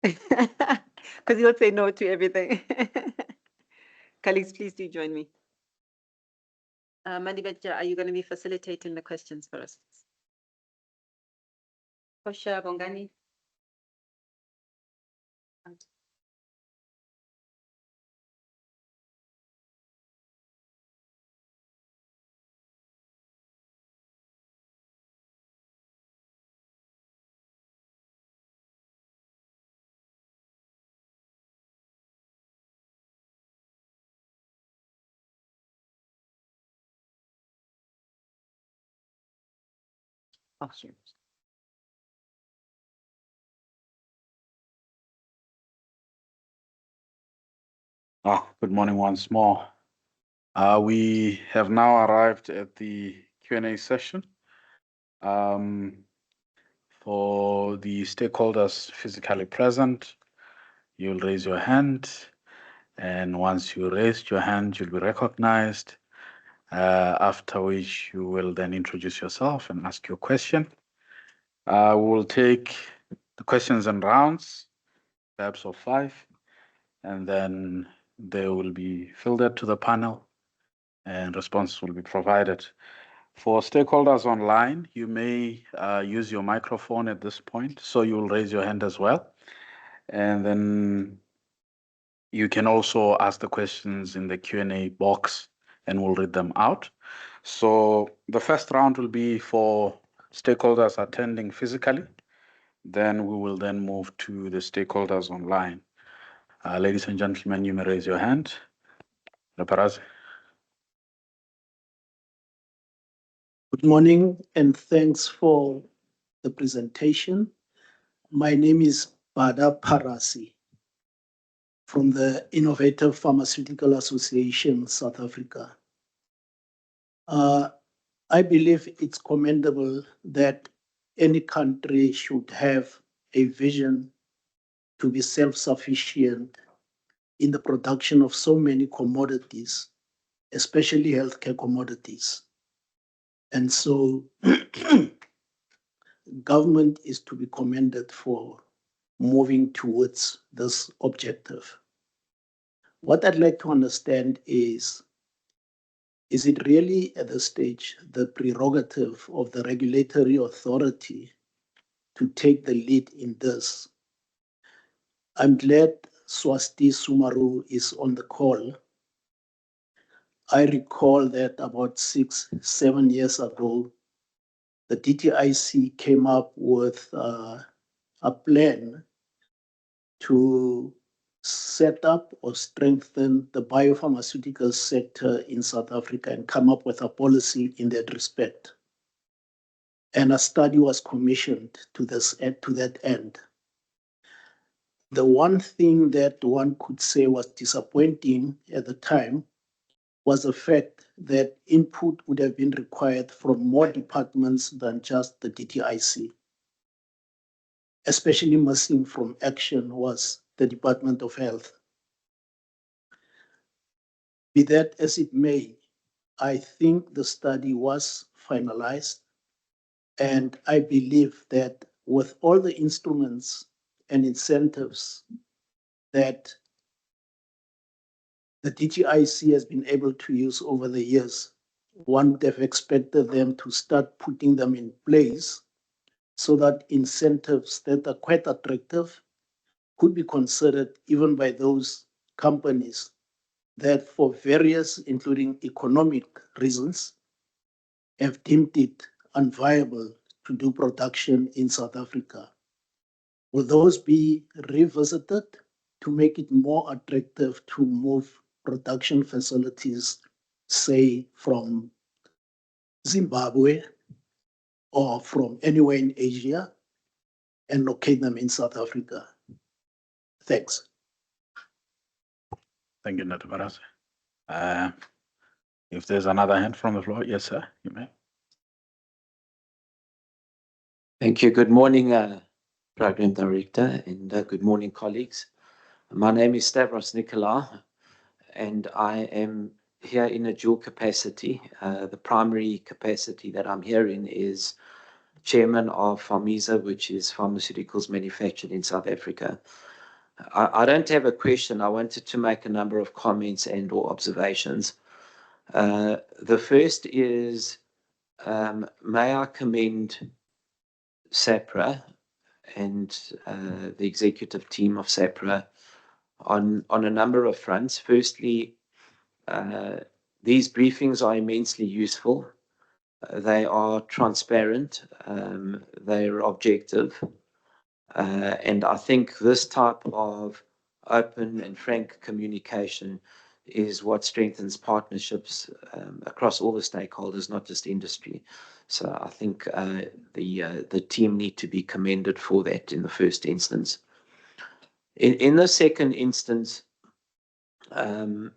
Because you'll say no to everything. Colleagues, please do join me. Madibeja, are you going to be facilitating the questions for us? Kosha Bongani. Good morning once more. We have now arrived at the Q&A session. For the stakeholders physically present, you'll raise your hand, and once you raised your hand, you'll be recognized, after which you will then introduce yourself and ask your question. We will take the questions in rounds, perhaps of 5, and then they will be filtered to the panel and responses will be provided. For stakeholders online, you may use your microphone at this point, so you'll raise your hand as well. And then you can also ask the questions in the Q&A box and we'll read them out. So the first round will be for stakeholders attending physically. Then we will then move to the stakeholders online. Ladies and gentlemen, you may raise your hand. Raparazi. Good morning and thanks for the presentation. My name is Bada Parasi from the Innovative Pharmaceutical Association, South Africa. I believe it's commendable that any country should have a vision to be self-sufficient in the production of so many commodities, especially healthcare commodities. And so government is to be commended for moving towards this objective. What I'd like to understand is it really at this stage the prerogative of the regulatory authority to take the lead in this? I'm glad Swasti Sumaru is on the call. I recall that about 6-7 years ago, the DTIC came up with a plan to set up or strengthen the biopharmaceutical sector in South Africa and come up with a policy in that respect. And a study was commissioned to that end. The one thing that one could say was disappointing at the time was the fact that input would have been required from more departments than just the DTIC. Especially missing from action was the Department of Health. Be that as it may, I think the study was finalized, and I believe that with all the instruments and incentives that the DTIC has been able to use over the years, one would have expected them to start putting them in place so that incentives that are quite attractive could be considered even by those companies that for various, including economic reasons, have deemed it unviable to do production in South Africa. Will those be revisited to make it more attractive to move production facilities, say from Zimbabwe or from anywhere in Asia, and locate them in South Africa? Thanks. Thank you, Dr. Barasi. If there's another hand from the floor, yes, sir, you may. Thank you. Good morning, Program Director, and good morning, colleagues. My name is Stavros Nicolau, and I am here in a dual capacity. The primary capacity that I'm here in is Chairman of Pharmisa, which is pharmaceuticals manufactured in South Africa. I don't have a question. I wanted to make a number of comments and or observations. The first is, may I commend SAHPRA and the executive team of SAHPRA on a number of fronts. Firstly, these briefings are immensely useful. They are transparent, they are objective, and I think this type of open and frank communication is what strengthens partnerships across all the stakeholders, not just industry. So I think the team need to be commended for that in the first instance. In the second instance, I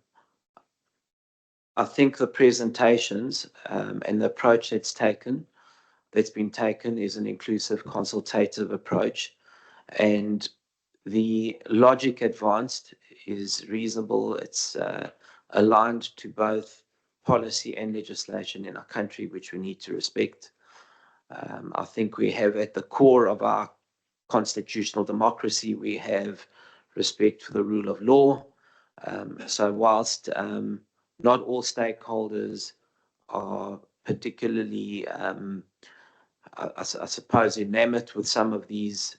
think the presentations and the approach that's been taken is an inclusive consultative approach, and the logic advanced is reasonable. It's aligned to both policy and legislation in our country, which we need to respect. I think we have at the core of our constitutional democracy, we have respect for the rule of law. So whilst not all stakeholders are particularly, I suppose, enamored with some of these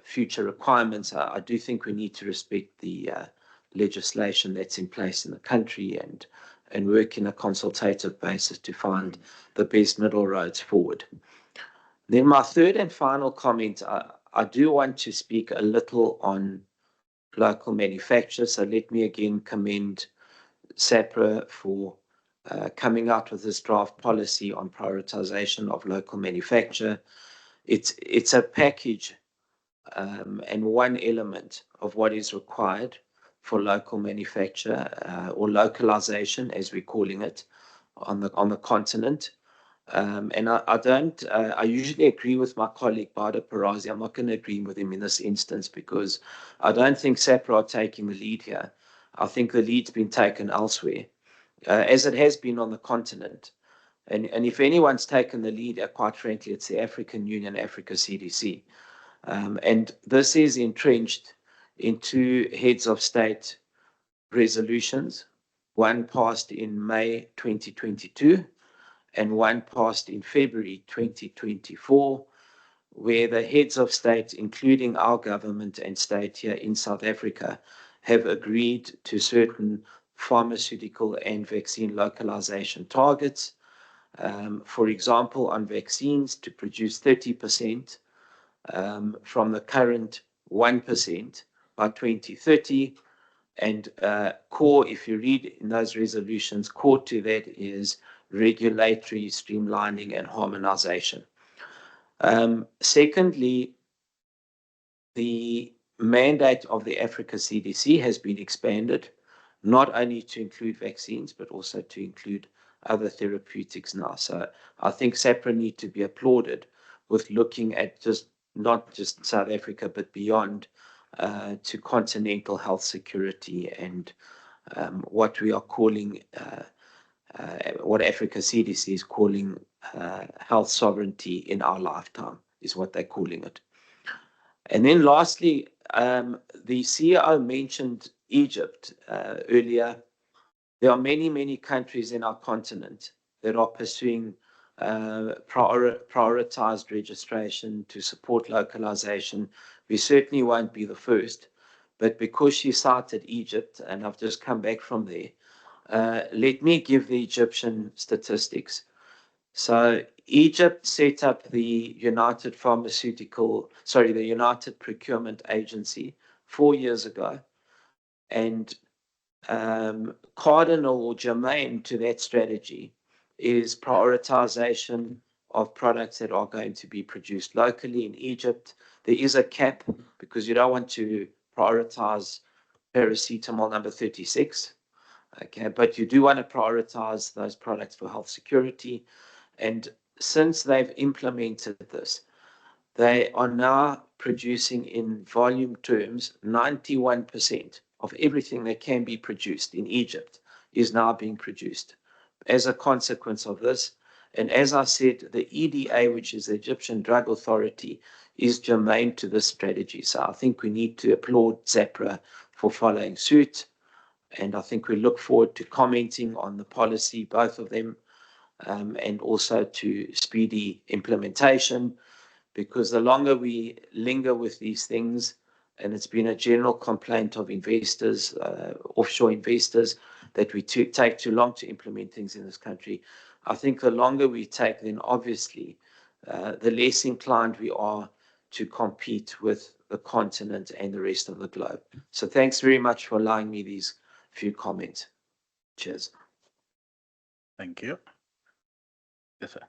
future requirements, I do think we need to respect the legislation that's in place in the country and work in a consultative basis to find the best middle roads forward. Then my third and final comment, I do want to speak a little on local manufacture. So let me again commend SAHPRA for coming out with this draft policy on prioritization of local manufacture. It's a package and one element of what is required for local manufacture or localization, as we're calling it, on the continent. And I usually agree with my colleague Bada Parazi. I'm not going to agree with him in this instance because I don't think SAHPRA are taking the lead here. I think the lead's been taken elsewhere, as it has been on the continent. And if anyone's taken the lead, quite frankly, it's the African Union, Africa CDC. And this is entrenched in two heads of state resolutions, one passed in May 2022 and one passed in February 2024, where the heads of state, including our government and state here in South Africa, have agreed to certain pharmaceutical and vaccine localization targets. For example, on vaccines, to produce 30% from the current 1% by 2030. And core, if you read in those resolutions, core to that is regulatory streamlining and harmonization. Secondly, the mandate of the Africa CDC has been expanded, not only to include vaccines, but also to include other therapeutics now. So I think SAHPRA need to be applauded with looking at not just South Africa, but beyond to continental health security and what we are calling, what Africa CDC is calling health sovereignty in our lifetime, is what they're calling it. And then lastly, the CEO mentioned Egypt earlier. There are many, many countries in our continent that are pursuing prioritized registration to support localization. We certainly won't be the first, but because she cited Egypt, and I've just come back from there, let me give the Egyptian statistics. So Egypt set up the United Procurement Agency 4 years ago, and cardinal or germane to that strategy is prioritization of products that are going to be produced locally in Egypt. There is a cap because you don't want to prioritize paracetamol number 36, okay, but you do want to prioritize those products for health security. And since they've implemented this, they are now producing in volume terms 91% of everything that can be produced in Egypt is now being produced as a consequence of this. And as I said, the EDA, which is the Egyptian Drug Authority, is germane to this strategy. So I think we need to applaud SAHPRA for following suit. And I think we look forward to commenting on the policy, both of them, and also to speedy implementation, because the longer we linger with these things, and it's been a general complaint of investors, offshore investors, that we take too long to implement things in this country. I think the longer we take, then obviously the less inclined we are to compete with the continent and the rest of the globe. So thanks very much for allowing me these few comments. Cheers. Thank you. Yes, sir.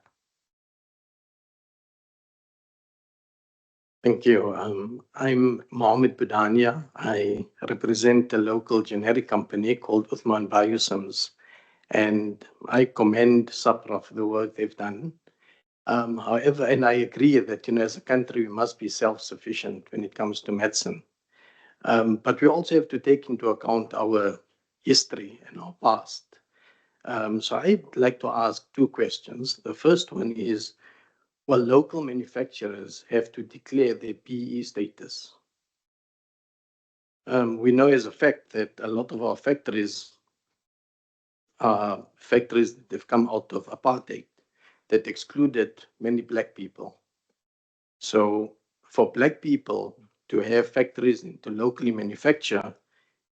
Thank you. I'm Mohammed Budania. I represent a local generic company called Uthman Biosims, and I commend SAHPRA for the work they've done. However, and I agree that, as a country, we must be self-sufficient when it comes to medicine. But we also have to take into account our history and our past. So I'd like to ask two questions. The first one is, well, local manufacturers have to declare their BEE status. We know as a fact that a lot of our factories are factories that have come out of apartheid that excluded many Black people. So for Black people to have factories and to locally manufacture,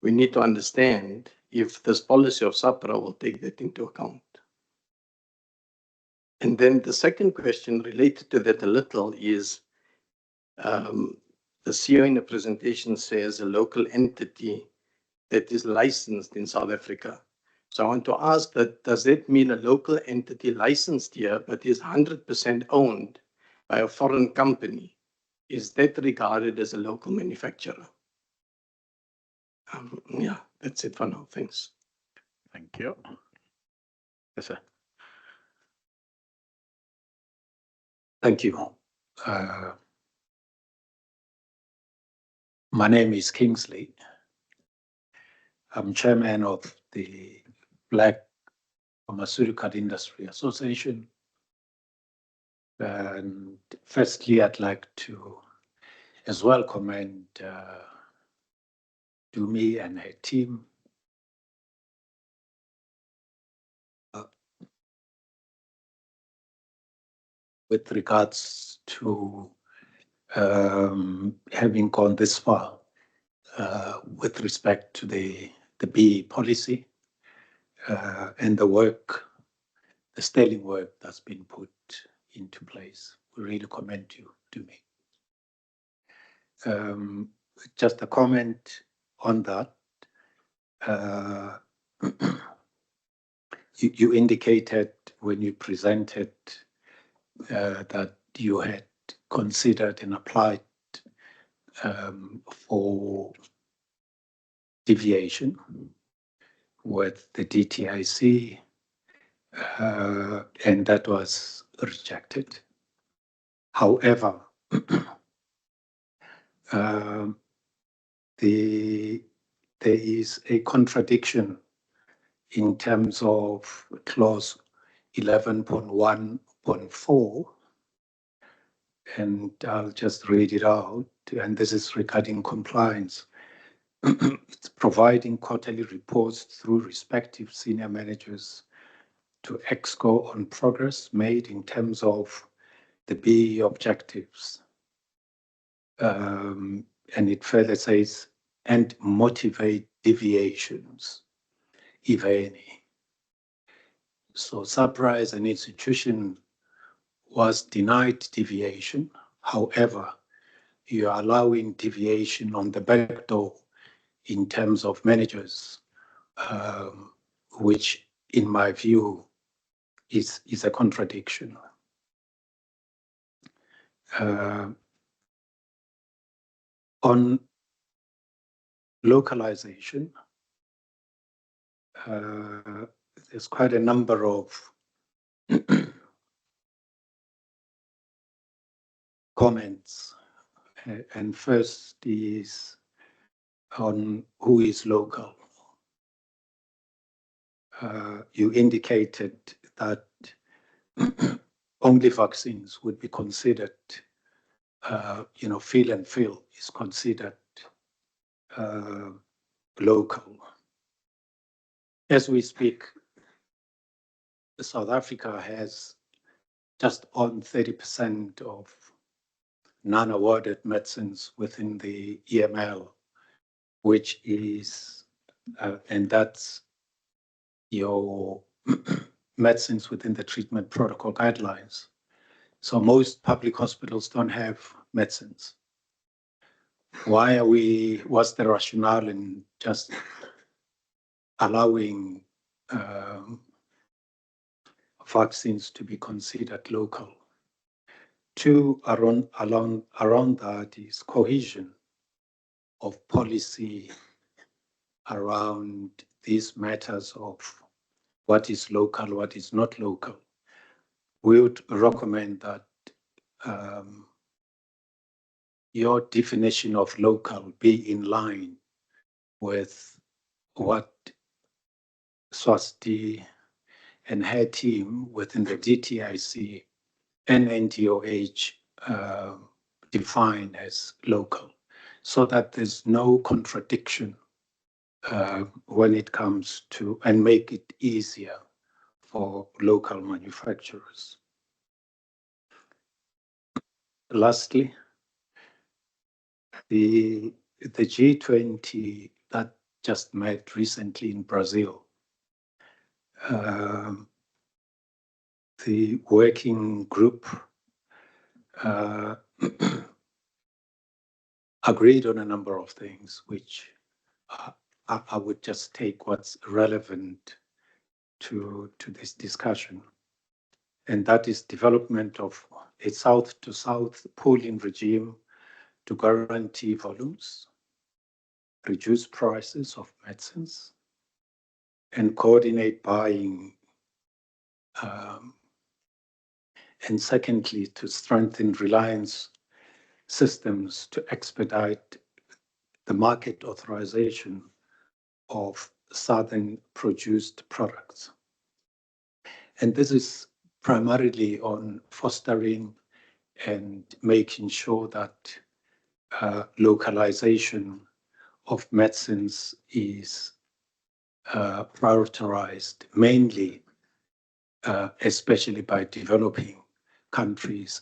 we need to understand if this policy of SAHPRA will take that into account. And then the second question related to that a little is, the CEO in the presentation says a local entity that is licensed in South Africa. So I want to ask that, does that mean a local entity licensed here, but is 100% owned by a foreign company? Is that regarded as a local manufacturer? Yeah, that's it for now. Thanks. Thank you. Yes, sir. Thank you. My name is Kingsley. I'm chairman of the Black Pharmaceutical Industry Association. And firstly, I'd like to as well commend Dumi and her team with regards to having gone this far with respect to the BEE policy and the work, the sterling work that's been put into place. We really commend you, Dumi. Just a comment on that. You indicated when you presented that you had considered and applied for deviation with the DTIC, and that was rejected. However, there is a contradiction in terms of clause 11.1.4, and I'll just read it out, and this is regarding compliance. It's providing quarterly reports through respective senior managers to EXCO on progress made in terms of the BEE objectives. And it further says, and motivate deviations, if any. So SAHPRA as an institution was denied deviation. However, you are allowing deviation on the back door in terms of managers, which in my view is a contradiction. On localization, there's quite a number of comments. And first is on who is local. You indicated that only vaccines would be considered, fill and fill is considered local. As we speak, South Africa has just on 30% of non-awarded medicines within the EML, which is, and that's your medicines within the treatment protocol guidelines. So most public hospitals don't have medicines. What's the rationale in just allowing vaccines to be considered local? Two, around that is cohesion of policy around these matters of what is local, what is not local. We would recommend that your definition of local be in line with what Swasti and her team within the DTIC and NDOH define as local, so that there's no contradiction when it comes to, and make it easier for local manufacturers. Lastly, the G20 that just met recently in Brazil, the working group agreed on a number of things, which I would just take what's relevant to this discussion. And that is development of a south-to-south pooling regime to guarantee volumes, reduce prices of medicines, and coordinate buying. And secondly, to strengthen reliance systems to expedite the market authorization of southern produced products. And this is primarily on fostering and making sure that localization of medicines is prioritized mainly, especially by developing countries,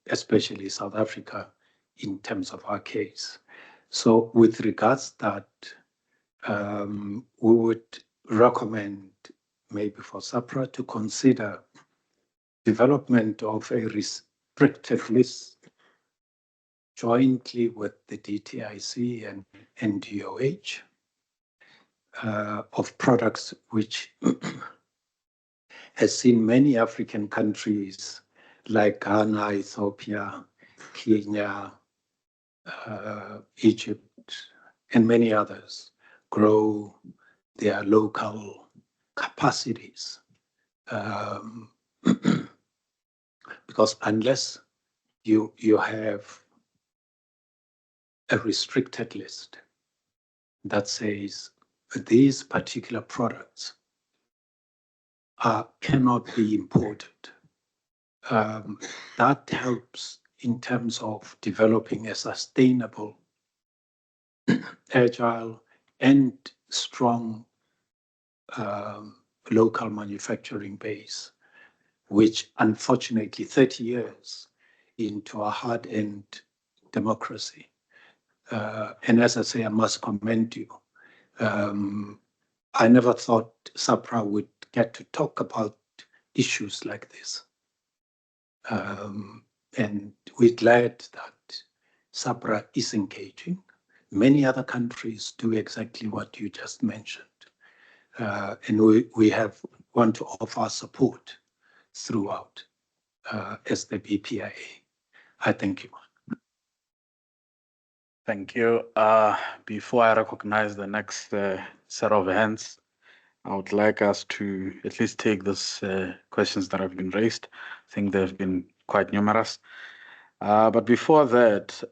especially South Africa, in terms of our case. So with regards to that, we would recommend maybe for SAHPRA to consider development of a restricted list jointly with the DTIC and NDOH of products which has seen many African countries like Ghana, Ethiopia, Kenya, Egypt, and many others grow their local capacities. Because unless you have a restricted list that says these particular products cannot be imported, that helps in terms of developing a sustainable, agile, and strong local manufacturing base, which unfortunately 30 years into a hard-earned democracy. And as I say, I must commend you. I never thought SAHPRA would get to talk about issues like this. And we're glad that SAHPRA is engaging. Many other countries do exactly what you just mentioned. And we want to offer support throughout as the BPIA. I thank you. Thank you. Before I recognize the next set of hands, I would like us to at least take these questions that have been raised. I think they've been quite numerous. But before that,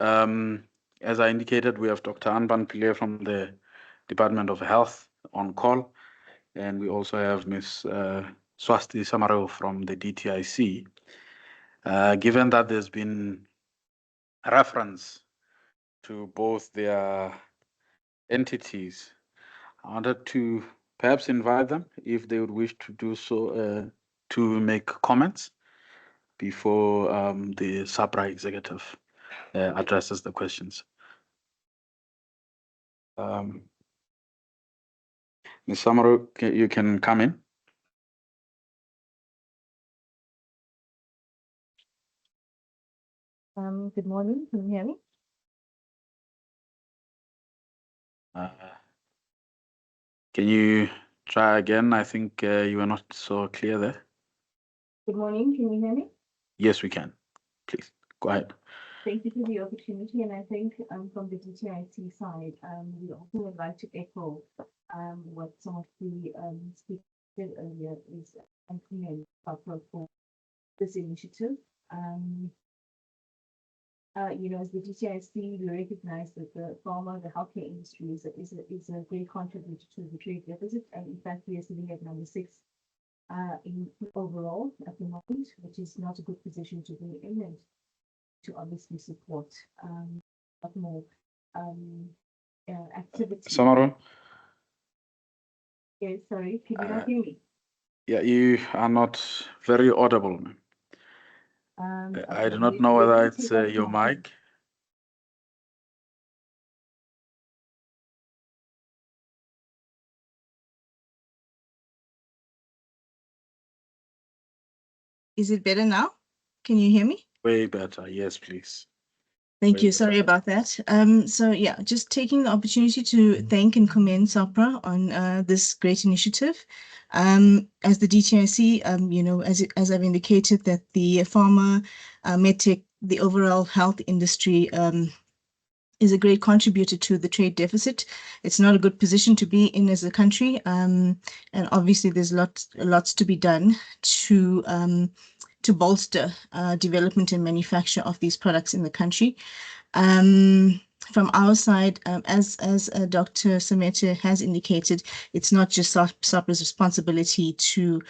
as I indicated, we have Dr. Anban Pile from the Department of Health on call, and we also have Ms. Swasti Samaro from the DTIC. Given that there's been reference to both their entities, I wanted to perhaps invite them, if they would wish to do so, to make comments before the SAHPRA executive addresses the questions. Ms. Samaro, you can come in. Good morning. Can you hear me? Can you try again? I think you were not so clear there. Good morning. Can you hear me? Yes, we can. Please go ahead. Thank you for the opportunity. And I think from the DTIC side, we also would like to echo what some of the speakers said earlier is commend SAHPRA for this initiative. As the DTIC, we recognize that the pharma, the healthcare industry is a great contributor to the trade deficit. And in fact, we are sitting at number 6 in overall at the moment, which is not a good position to be in, and to obviously support a lot more activity. Samaron? Yes, sorry, can you not hear me? Yeah, you are not very audible, ma'am. I do not know whether it's your mic. Is it better now? Can you hear me? Way better. Yes, please. Thank Way you. Sorry better. about that. So yeah, just taking the opportunity to thank and commend SAHPRA on this great initiative. As the DTIC, as I've indicated, that the pharma, medtech, the overall health industry is a great contributor to the trade deficit. It's not a good position to be in as a country, and obviously there's lots to be done to bolster development and manufacture of these products in the country. From our side, as Dr. Samete has indicated, it's not just SAHPRA's responsibility to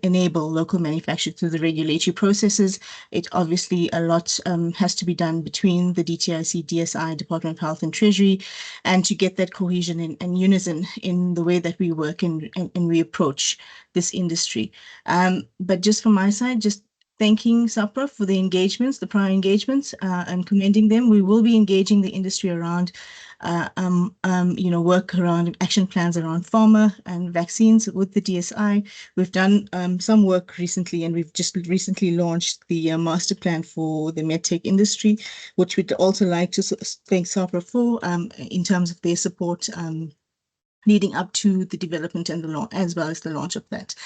enable local manufacture through the regulatory processes. It obviously a lot has to be done between the DTIC, DSI, Department of Health and Treasury, and to get that cohesion and unison in the way that we work and we approach this industry. But just from my side, just thanking SAHPRA for the engagements, the prior engagements, and commending them. We will be engaging the industry around work around action plans around pharma and vaccines with the DSI. We've done some work recently, and we've just recently launched the master plan for the medtech industry, which we'd also like to thank SAHPRA for in terms of their support leading up to the development and the launch, as well as the launch of that.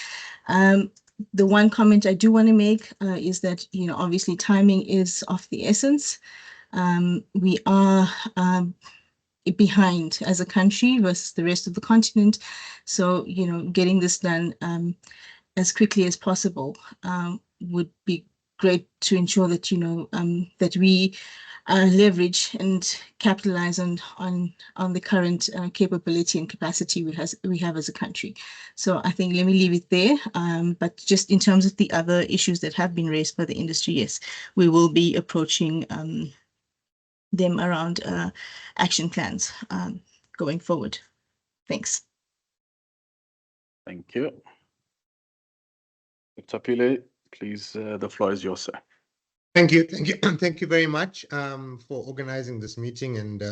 The one comment I do want to make is that, obviously timing is of the essence. We are behind as a country versus the rest of the continent. So, getting this done as quickly as possible would be great to ensure that, that we leverage and capitalize on the current capability and capacity we have as a country. So I think let me leave it there. But just in terms of the other issues that have been raised by the industry, yes, we will be approaching them around action plans going forward. Thanks. Thank you. Dr. Pile, please, the floor is yours, sir. Thank you. Thank you very much for organizing this meeting, and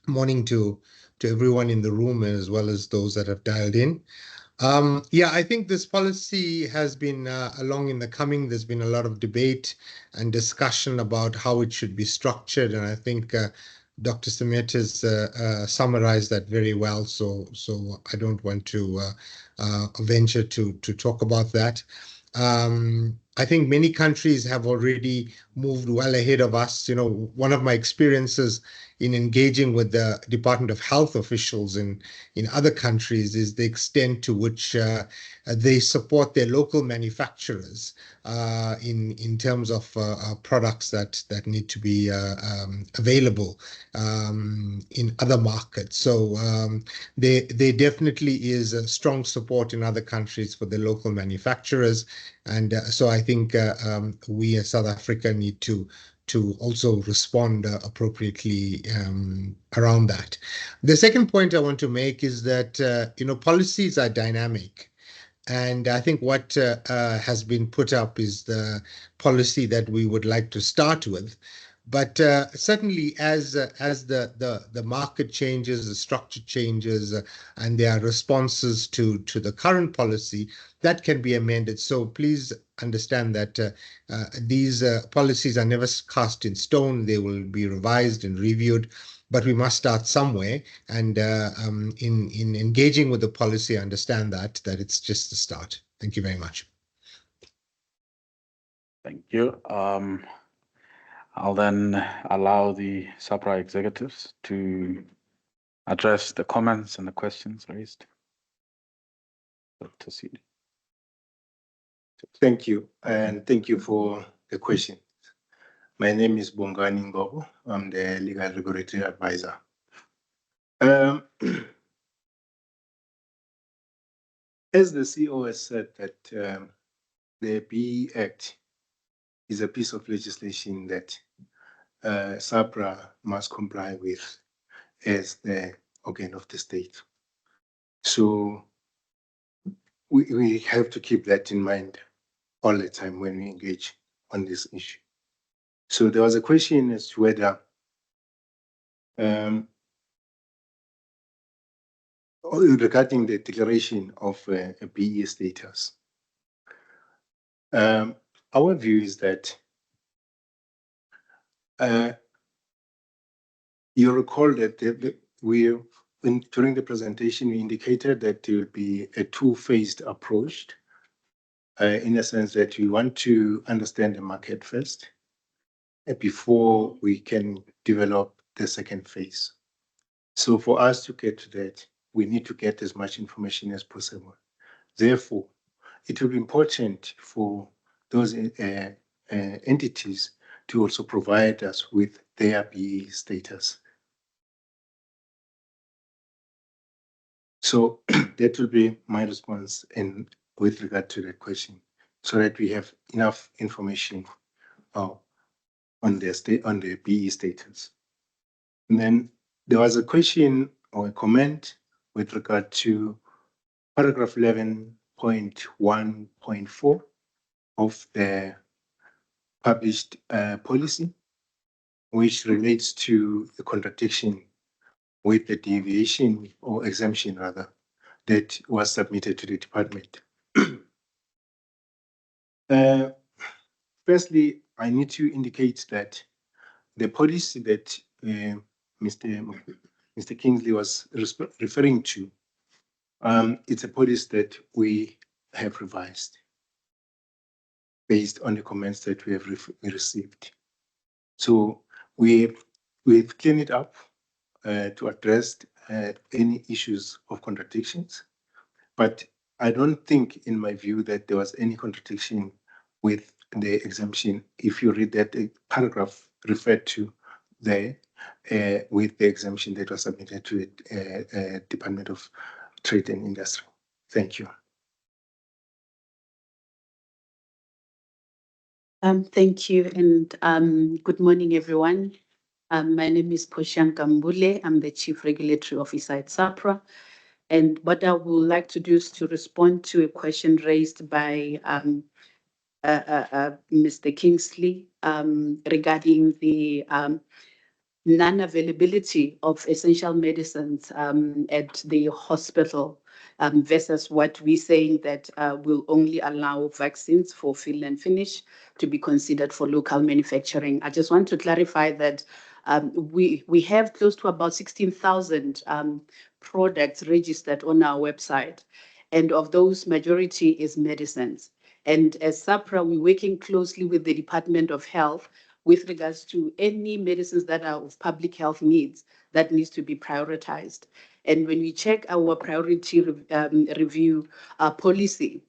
morning to everyone in the room as well as those that have dialed in. I think this policy has been long in the coming. There's been a lot of debate and discussion about how it should be structured, and I think Dr. Samete has summarized that very well. So I don't want to venture to talk about that. I think many countries have already moved well ahead of us. One of my experiences in engaging with the Department of Health officials in other countries is the extent to which they support their local manufacturers in terms of products that need to be available in other markets. So there definitely is a strong support in other countries for the local manufacturers. And so I think we as South Africa need to also respond appropriately around that. The second point I want to make is that policies are dynamic. And I think what has been put up is the policy that we would like to start with. But certainly, as the market changes, the structure changes, and there are responses to the current policy, that can be amended. So please understand that these policies are never cast in stone. They will be revised and reviewed. But we must start somewhere, and in engaging with the policy, understand that it's just the start. Thank you very much. Thank you. I'll then allow the SAHPRA executives to address the comments and the questions raised. Dr. Sidi. Thank you, and thank you for the question. My name is Bongani Ngobo. I'm the Legal Regulatory Advisor. As the CEO has said that the BEE Act is a piece of legislation that SAHPRA must comply with as the organ of the state. So we have to keep that in mind all the time when we engage on this issue. So there was a question as to whether regarding the declaration of a BEE status. Our view is that you recall that during the presentation, we indicated that there will be a two-phased approach, in a sense that we want to understand the market first before we can develop the second phase. So for us to get to that, we need to get as much information as possible. Therefore, it will be important for those entities to also provide us with their BEE status. So that will be my response with regard to that question, so that we have enough information on the BEE status. And then there was a question or a comment with regard to paragraph 11.1.4 of the published policy, which relates to the contradiction with the deviation or exemption rather that was submitted to the department. Firstly, I need to indicate that the policy that Mr. Kingsley was referring to, it's a policy that we have revised based on the comments that we have received. So we've cleaned it up to address any issues of contradictions, but I don't think, in my view, that there was any contradiction with the exemption. If you read that paragraph referred to there, with the exemption that was submitted to the Department of Trade and Industry. Thank you. Thank you, and good morning, everyone. My name is Poshanka Mbule. I'm the Chief Regulatory Officer at SAHPRA. And what I would like to do is to respond to a question raised by Mr. Kingsley regarding the non-availability of essential medicines at the hospital versus what we're saying that will only allow vaccines for fill and finish to be considered for local manufacturing. I just want to clarify that we have close to about 16,000 products registered on our website, and of those, majority is medicines. And as SAHPRA, we're working closely with the Department of Health with regards to any medicines that are of public health needs that needs to be prioritized. And when we check our priority review policy,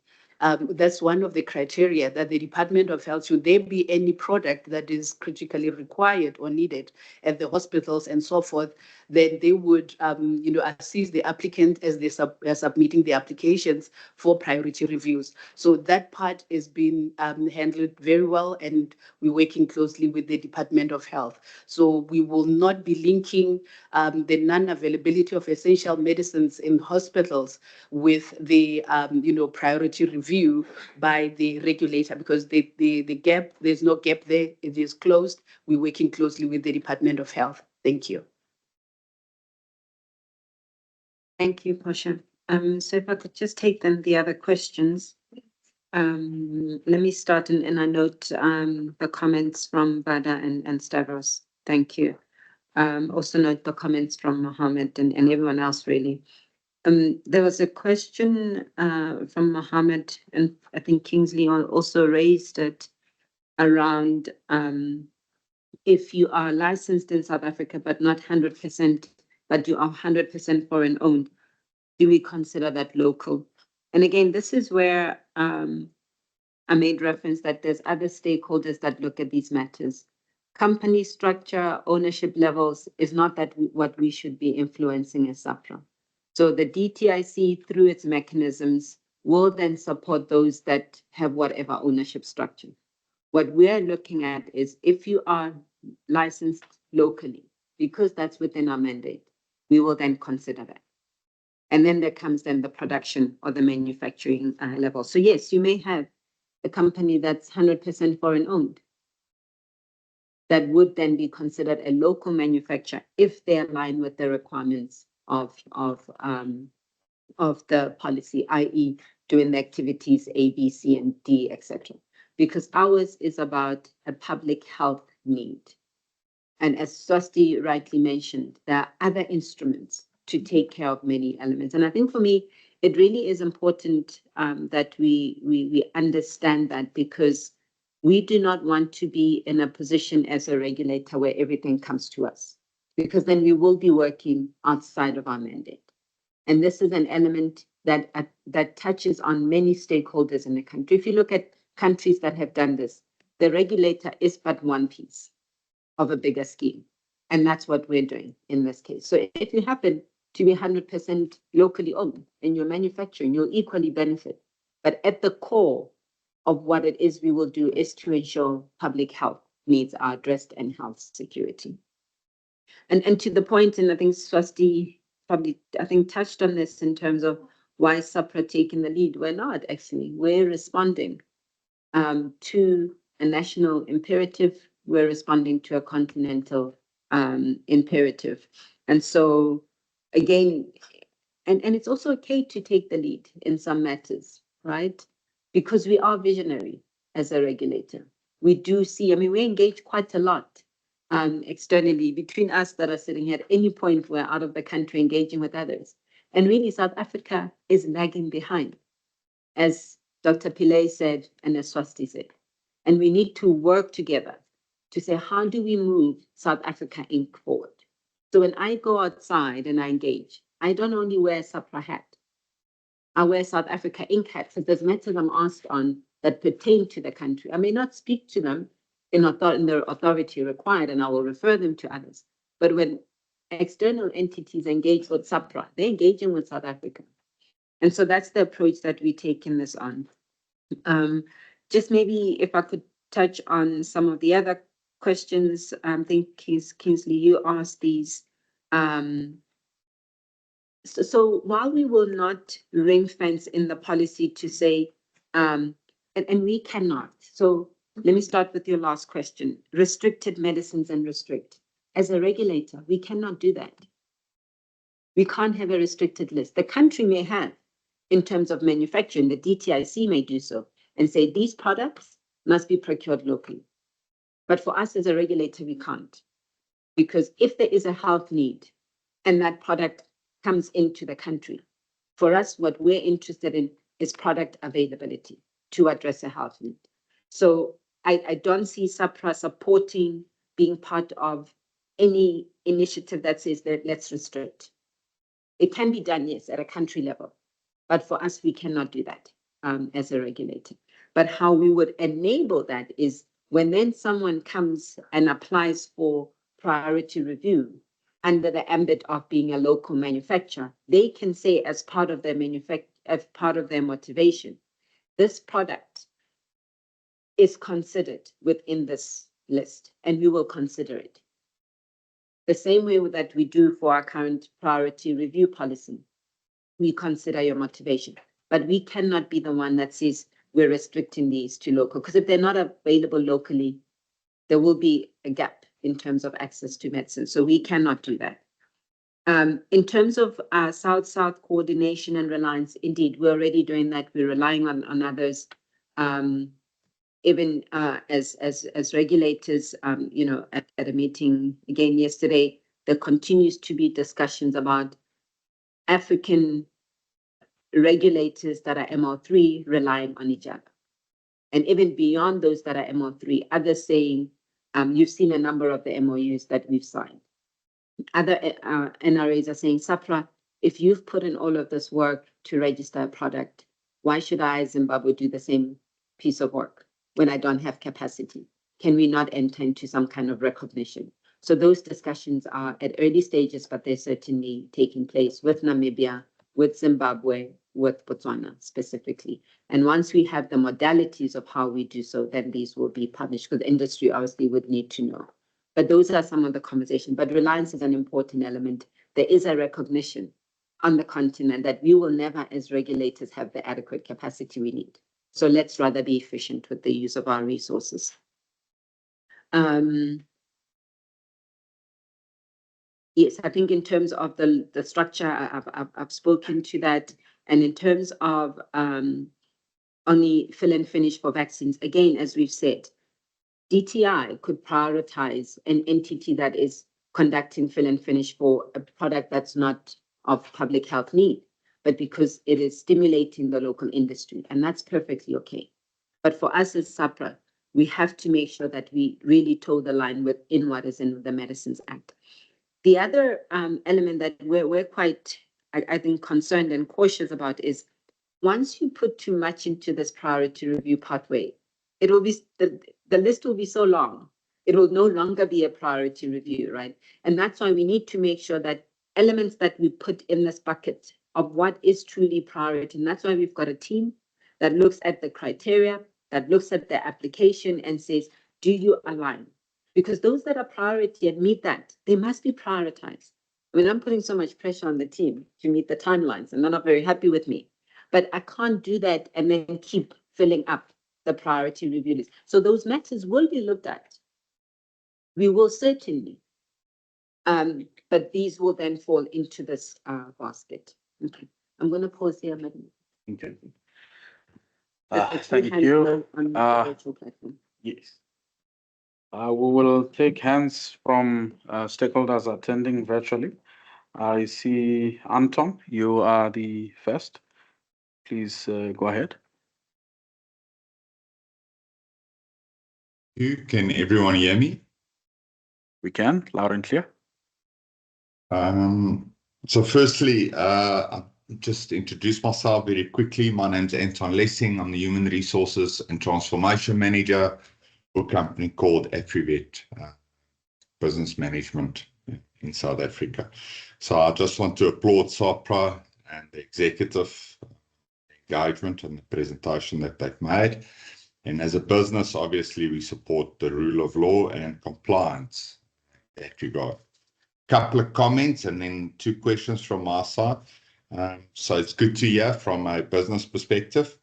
that's one of the criteria that the Department of Health, should there be any product that is critically required or needed at the hospitals and so forth, then they would, assist the applicant as they are submitting the applications for priority reviews. So that part has been handled very well, and we're working closely with the Department of Health. So we will not be linking the non-availability of essential medicines in hospitals with the priority review by the regulator, because the gap, there's no gap there, it is closed. We're working closely with the Department of Health. Thank you. Thank you, Portia. So if I could just take then the other questions. Let me start and I note the comments from Bada and Stavros. Thank you. Also note the comments from Mohammed and everyone else really. There was a question from Mohammed, and I think Kingsley also raised it around if you are licensed in South Africa but not 100%, but you are 100% foreign owned, do we consider that local? And again, this is where I made reference that there's other stakeholders that look at these matters. Company structure, ownership levels is not that what we should be influencing as SAHPRA. So the DTIC, through its mechanisms, will then support those that have whatever ownership structure. What we're looking at is if you are licensed locally, because that's within our mandate, we will then consider that. And then there comes then the production or the manufacturing level. So yes, you may have a company that's 100% foreign owned that would then be considered a local manufacturer if they align with the requirements of the policy, i.e. doing the activities A, B, C, and D, etc. Because ours is about a public health need. And as Swasti rightly mentioned, there are other instruments to take care of many elements. And I think for me, it really is important that we understand that, because we do not want to be in a position as a regulator where everything comes to us, because then we will be working outside of our mandate. And this is an element that touches on many stakeholders in the country. If you look at countries that have done this, the regulator is but one piece of a bigger scheme. And that's what we're doing in this case. So if you happen to be 100% locally owned in your manufacturing, you'll equally benefit. But at the core of what it is we will do is to ensure public health needs are addressed and health security. And to the point, and I think Swasti probably, touched on this in terms of why SAHPRA taking the lead. We're not actually, we're responding to a national imperative. We're responding to a continental imperative. And so again, and it's also okay to take the lead in some matters, right? Because we are visionary as a regulator. We do see, we engage quite a lot externally between us that are sitting here. At any point, we're out of the country engaging with others. And really, South Africa is lagging behind, as Dr. Pillay said and as Swasti said. And we need to work together to say, how do we move South Africa Inc. forward? So when I go outside and I engage, I don't only wear a SAHPRA hat. I wear South Africa Inc. hat, because there's matters I'm asked on that pertain to the country. I may not speak to them in the authority required, and I will refer them to others. But when external entities engage with SAHPRA, they're engaging with South Africa. And so that's the approach that we take in this on. Just maybe if I could touch on some of the other questions. I think Kingsley, you asked these. So while we will not ring fence in the policy to say, and we cannot. So let me start with your last question. Restricted medicines and restrict. As a regulator, we cannot do that. We can't have a restricted list. The country may have, in terms of manufacturing, the DTIC may do so and say these products must be procured locally. But for us as a regulator, we can't. Because if there is a health need and that product comes into the country, for us, what we're interested in is product availability to address a health need. So I don't see SAHPRA supporting being part of any initiative that says that let's restrict. It can be done, yes, at a country level, but for us, we cannot do that as a regulator. But how we would enable that is when then someone comes and applies for priority review, under the ambit of being a local manufacturer, they can say as part of their motivation, this product is considered within this list, and we will consider it. The same way that we do for our current priority review policy, we consider your motivation, but we cannot be the one that says we're restricting these to local, because if they're not available locally, there will be a gap in terms of access to medicine. So we cannot do that. In terms of South-South coordination and reliance, indeed, we're already doing that. We're relying on others. Even as regulators, at a meeting again yesterday, there continues to be discussions about African regulators that are MO3 relying on each other. And even beyond those that are MO3, others saying, you've seen a number of the MOUs that we've signed. Other NRAs are saying, SAHPRA, if you've put in all of this work to register a product, why should I, Zimbabwe, do the same piece of work when I don't have capacity? Can we not enter into some kind of recognition? So those discussions are at early stages, but they're certainly taking place with Namibia, with Zimbabwe, with Botswana specifically. And once we have the modalities of how we do so, then these will be published, because the industry obviously would need to know. But those are some of the conversations. But reliance is an important element. There is a recognition on the continent that we will never, as regulators, have the adequate capacity we need. So let's rather be efficient with the use of our resources. Yes, I think in terms of the structure, I've spoken to that. And in terms of only fill and finish for vaccines, again, as we've said, DTI could prioritize an entity that is conducting fill and finish for a product that's not of public health need, but because it is stimulating the local industry, and that's perfectly okay. But for us as SAHPRA, we have to make sure that we really toe the line within what is in the Medicines Act. The other element that we're quite, I think, concerned and cautious about is once you put too much into this priority review pathway, it will be the list will be so long, it will no longer be a priority review, right? And that's why we need to make sure that elements that we put in this bucket of what is truly priority, and that's why we've got a team that looks at the criteria, that looks at the application and says, do you align? Because those that are priority and meet that, they must be prioritized. I mean, I'm putting so much pressure on the team to meet the timelines, and they're not very happy with me. But I can't do that and then keep filling up the priority review list. So those matters will be looked at. We will certainly, but these will then fall into this basket. Okay, I'm going to pause here, madam. Okay. Thank Thank you. Yes. We will take hands from stakeholders attending virtually. I see Anton, you are the first. Please go ahead. Can everyone hear me? We can, loud and clear. So firstly, I'll just introduce myself very quickly. My name's Anton Lessing. I'm the Human Resources and Transformation Manager for a company called AfriVet Business Management in South Africa. So I just want to applaud SAHPRA and the executive engagement and the presentation that they've made. And as a business, obviously, we support the rule of law and compliance in that regard. Couple of comments and then 2 questions from my side. So it's good to hear from a business perspective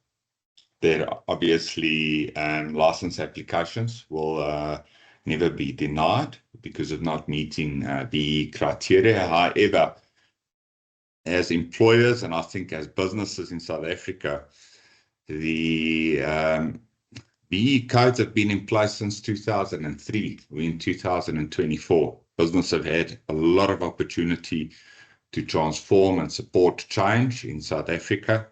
that obviously license applications will never be denied because of not meeting the criteria. However, as employers and I think as businesses in South Africa, the BEE codes have been in place since 2003. We're in 2024. Business have had a lot of opportunity to transform and support change in South Africa.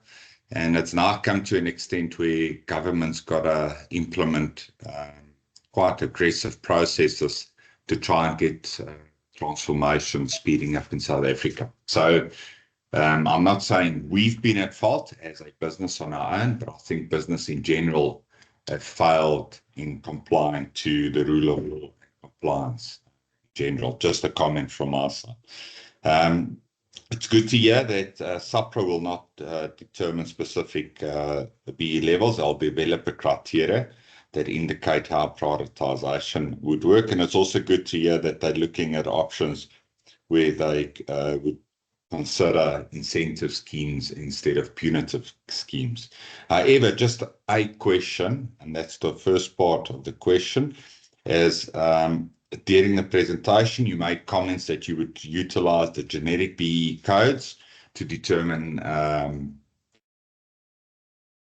And it's now come to an extent where government's got to implement quite aggressive processes to try and get transformation speeding up in South Africa. So I'm not saying we've been at fault as a business on our own, but I think business in general have failed in complying to the rule of law and compliance in general. Just a comment from our side. It's good to hear that SAHPRA will not determine specific BE levels. They'll develop a criteria that indicate how prioritization would work. And it's also good to hear that they're looking at options where they would consider incentive schemes instead of punitive schemes. However, just a question, and that's the first part of the question, is during the presentation, you made comments that you would utilize the generic BE codes to determine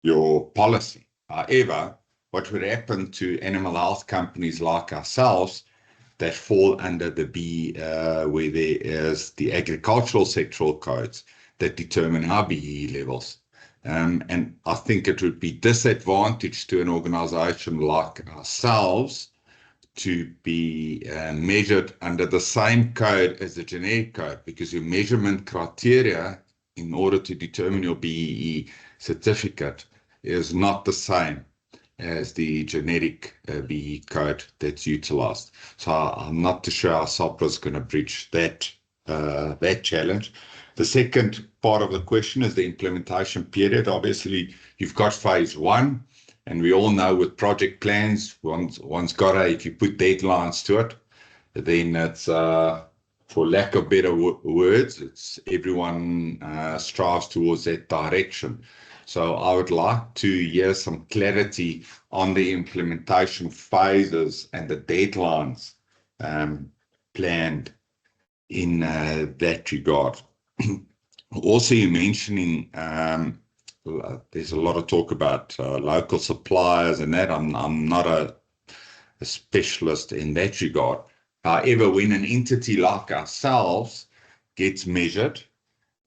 your policy. However, what would happen to animal health companies like ourselves that fall under the B, where there is the agricultural sectoral codes that determine our BE levels? And I think it would be disadvantage to an organization like ourselves to be measured under the same code as the generic code, because your measurement criteria in order to determine your BEE certificate is not the same as the generic BE code that's utilized. So I'm not too sure how SAHPRA is going to breach that challenge. The second part of the question is the implementation period. Obviously, you've got phase 1, and we all know with project plans, one's got to, if you put deadlines to it, then it's, for lack of better words, it's everyone strives towards that direction. So I would like to hear some clarity on the implementation phases and the deadlines planned in that regard. Also, you're mentioning there's a lot of talk about local suppliers and that. I'm not a specialist in that regard. However, when an entity like ourselves gets measured,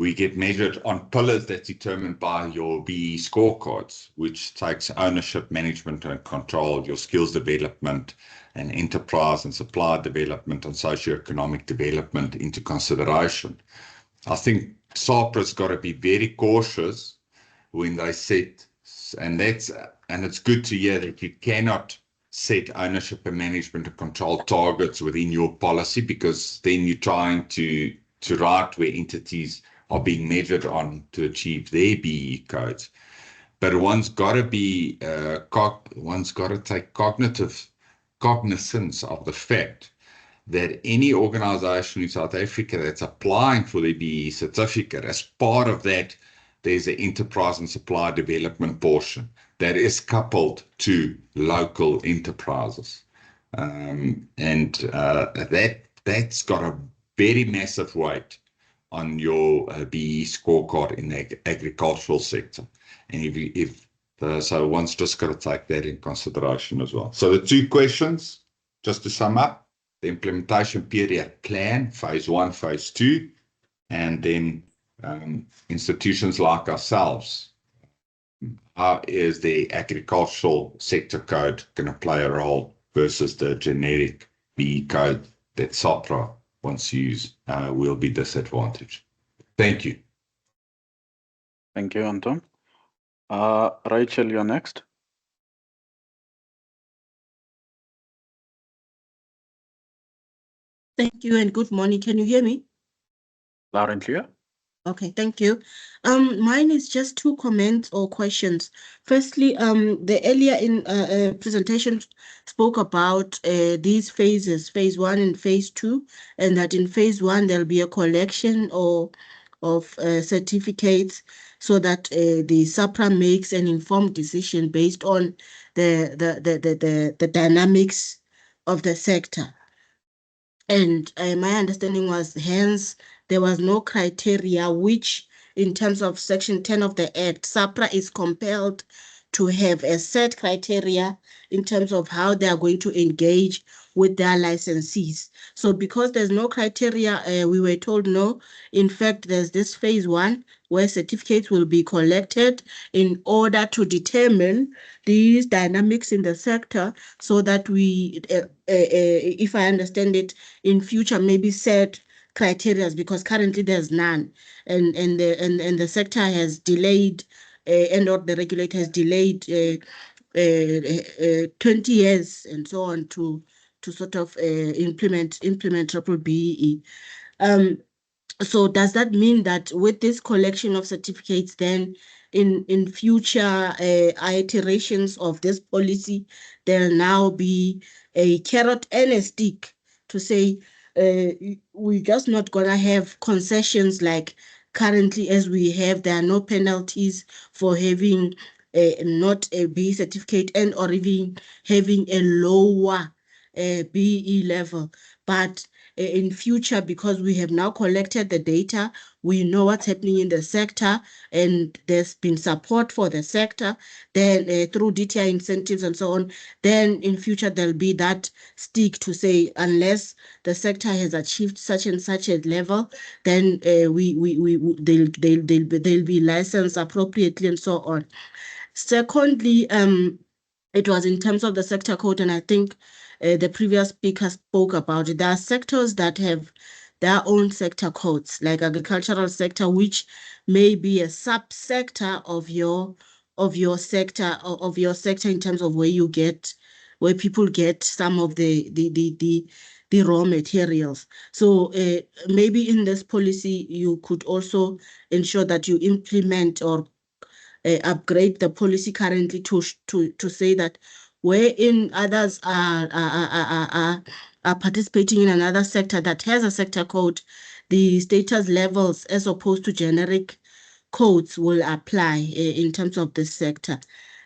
we get measured on pillars that's determined by your BE scorecards, which takes ownership, management, and control, your skills development, and enterprise and supply development and socioeconomic development into consideration. I think SAHPRA's got to be very cautious when they set, and it's good to hear that you cannot set ownership and management and control targets within your policy, because then you're trying to write where entities are being measured on to achieve their BE codes. But one's got to be, one's got to take cognizance of the fact that any organization in South Africa that's applying for the BE certificate, as part of that, there's an enterprise and supply development portion that is coupled to local enterprises. That's got a very massive weight on your BE scorecard in the agricultural sector. And so one's just got to take that in consideration as well. So the two questions, just to sum up, the implementation period plan, phase 1, phase 2, and then institutions like ourselves. How is the agricultural sector code going to play a role versus the generic BE code that SAHPRA wants to use will be disadvantaged? Thank you. Thank you, Anton. Rachel, you're next. Thank you and good morning. Can you hear me? Loud and clear. Okay, thank you. Mine is just 2 comments or questions. Firstly, the earlier in presentation spoke about these phases, phase 1 and phase 2, and that in phase 1 there'll be a collection of certificates so that the SAHPRA makes an informed decision based on the dynamics of the sector. And my understanding was, hence, there was no criteria which, in terms of Section 10 of the Act, SAHPRA is compelled to have a set criteria in terms of how they are going to engage with their licensees. So because there's no criteria, we were told no. In fact, there's this phase 1 where certificates will be collected in order to determine these dynamics in the sector, so that we, if I understand it, in future maybe set criteria, because currently there's none, and the sector has delayed, and or the regulator has delayed 20 years and so on to sort of implement B-BBEE. So does that mean that with this collection of certificates, then in future iterations of this policy, there'll now be a carrot and a stick to say we're just not gonna have concessions like currently as we have. There are no penalties for having not a B certificate and or even having a lower BE level, but in future, because we have now collected the data, we know what's happening in the sector, and there's been support for the sector, then through DTI incentives and so on, then in future there'll be that stick to say, unless the sector has achieved such and such a level, then they'll be licensed appropriately and so on. Secondly, it was in terms of the sector code, and I think the previous speaker spoke about it. There are sectors that have their own sector codes, like agricultural sector, which may be a subsector of your sector in terms of where people get some of the raw materials. So maybe in this policy, you could also ensure that you implement or upgrade the policy currently to say that wherein others are participating in another sector that has a sector code, the status levels as opposed to generic codes will apply in terms of this sector.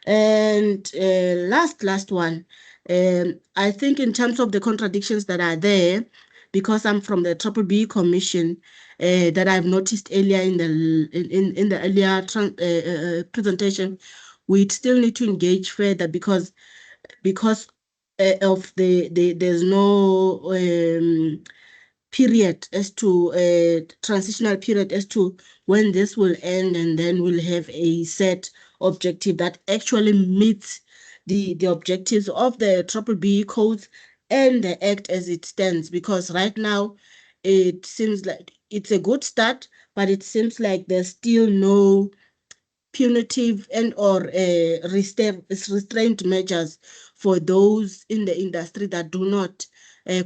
And last one, I think in terms of the contradictions that are there, because I'm from the B-BBEE Commission, that I've noticed earlier in the earlier presentation, we still need to engage further because of there's no period as to transitional period as to when this will end, and then we'll have a set objective that actually meets the objectives of the B-BBEE codes and the act as it stands. Because right now it seems like it's a good start, but it seems like there's still no punitive and or restraint measures for those in the industry that do not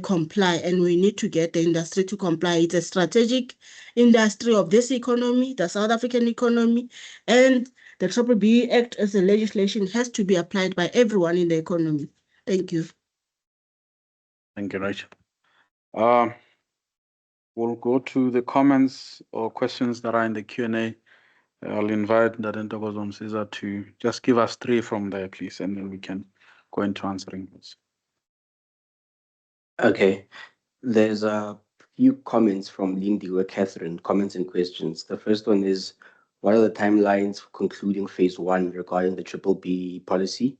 comply, and we need to get the industry to comply. It's a strategic industry of this economy, the South African economy, and the B-BBEE Act as a legislation has to be applied by everyone in the economy. Thank you. Thank you, Rachel. We'll go to the comments or questions that are in the Q&A. I'll invite Dadentoko Caesar to just give us 3 from there, please, and then we can go into answering those. Okay, there's a few comments from Lindiwe Catherine, comments and questions. The first one is, what are the timelines for concluding phase 1 regarding the B-BBEE policy?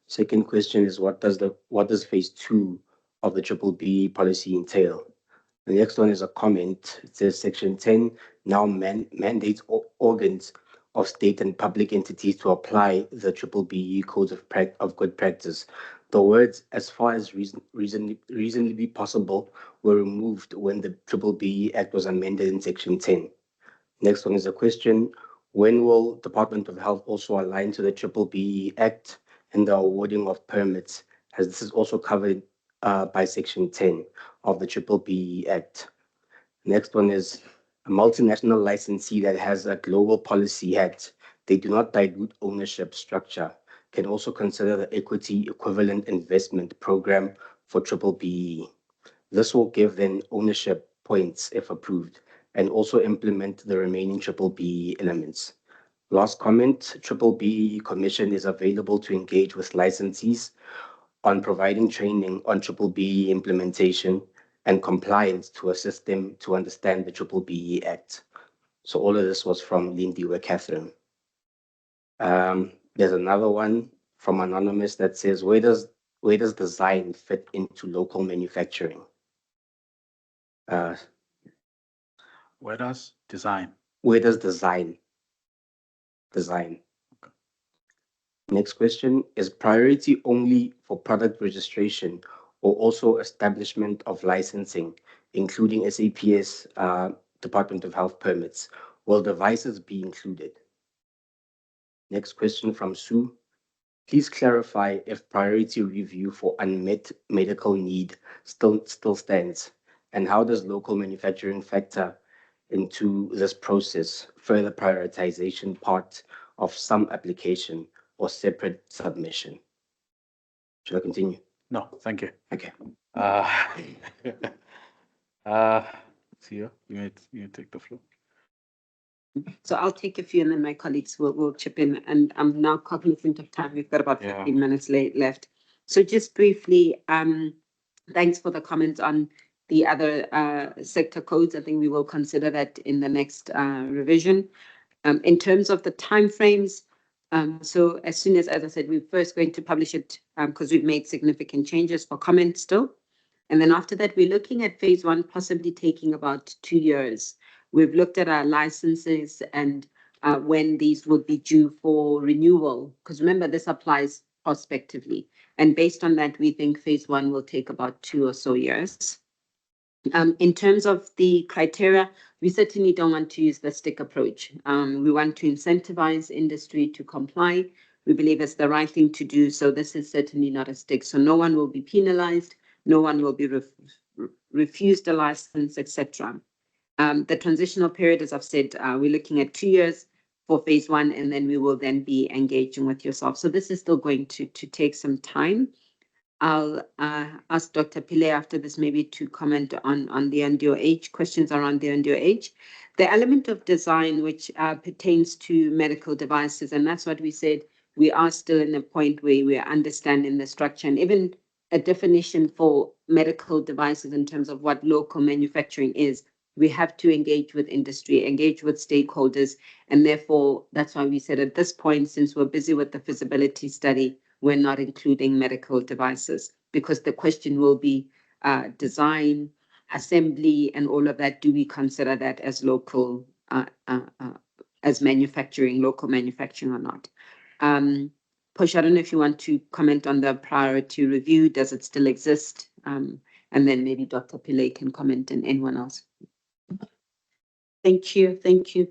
Second question is, what does phase 2 of the B-BBEE policy entail? The next one is a comment. It says section 10 now mandates organs of state and public entities to apply the B-BBEE codes of good practice. The words "as far as reasonably possible" were removed when the B-BBEE Act was amended in section 10. Next one is a question. When will Department of Health also align to the B-BBEE Act and the awarding of permits, as this is also covered by section 10 of the B-BBEE Act? Next one is a multinational licensee that has a global policy hat. They do not dilute ownership structure, can also consider the equity equivalent investment program for B-BBEE. This will give them ownership points if approved, and also implement the remaining B-BBEE elements. Last comment, B-BBEE Commission is available to engage with licensees on providing training on B-BBEE implementation and compliance to assist them to understand the B-BBEE Act. So all of this was from Lindiwe Catherine. There's another one from Anonymous that says, where does design fit into local manufacturing? Where does design? Where does design? Okay. Next question, is priority only for product registration or also establishment of licensing, including SAPS, Department of Health permits? Will devices be included? Next question from Sue. Please clarify if priority review for unmet medical need still stands, and how does local manufacturing factor into this process, further prioritization part of some application or separate submission? Should I continue? No, thank you. Okay. Sia, you may take the floor. So I'll take a few and then my colleagues will chip in. And I'm now cognizant of time. We've got about 15 minutes left. So just briefly, thanks for the comments on the other sector codes. I think we will consider that in the next revision. In terms of the timeframes, so as soon as I said, we're first going to publish it because we've made significant changes for comment still. And then after that, we're looking at phase one, possibly taking about 2 years. We've looked at our licenses and when these would be due for renewal, because remember, this applies prospectively. And based on that, we think phase one will take about 2 or so years. In terms of the criteria, we certainly don't want to use the stick approach. We want to incentivize industry to comply. We believe it's the right thing to do. So this is certainly not a stick. So no one will be penalized. No one will be refused a license, etc. The transitional period, as I've said, we're looking at 2 years for phase one, and then we will then be engaging with yourself. So this is still going to take some time. I'll ask Dr. Pillay after this maybe to comment on the NDOH, questions around the NDOH. The element of design which pertains to medical devices, and that's what we said, we are still in a point where we are understanding the structure and even a definition for medical devices in terms of what local manufacturing is. We have to engage with industry, engage with stakeholders, and therefore that's why we said at this point, since we're busy with the feasibility study, we're not including medical devices because the question will be design, assembly, and all of that. Do we consider that as local, as manufacturing, local manufacturing or not? Push, I don't know if you want to comment on the priority review. Does it still exist? And then maybe Dr. Pillay can comment and anyone else. Thank you,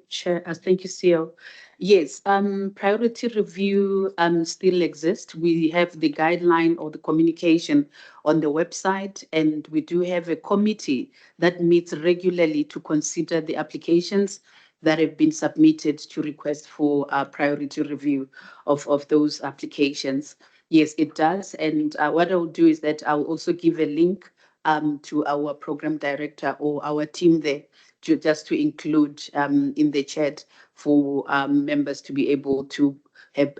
Chair. Thank you, CEO. Yes, priority review still exists. We have the guideline or the communication on the website, and we do have a committee that meets regularly to consider the applications that have been submitted to request for priority review of those applications. Yes, it does. And what I'll do is that I'll also give a link to our program director or our team there just to include in the chat for members to be able to have,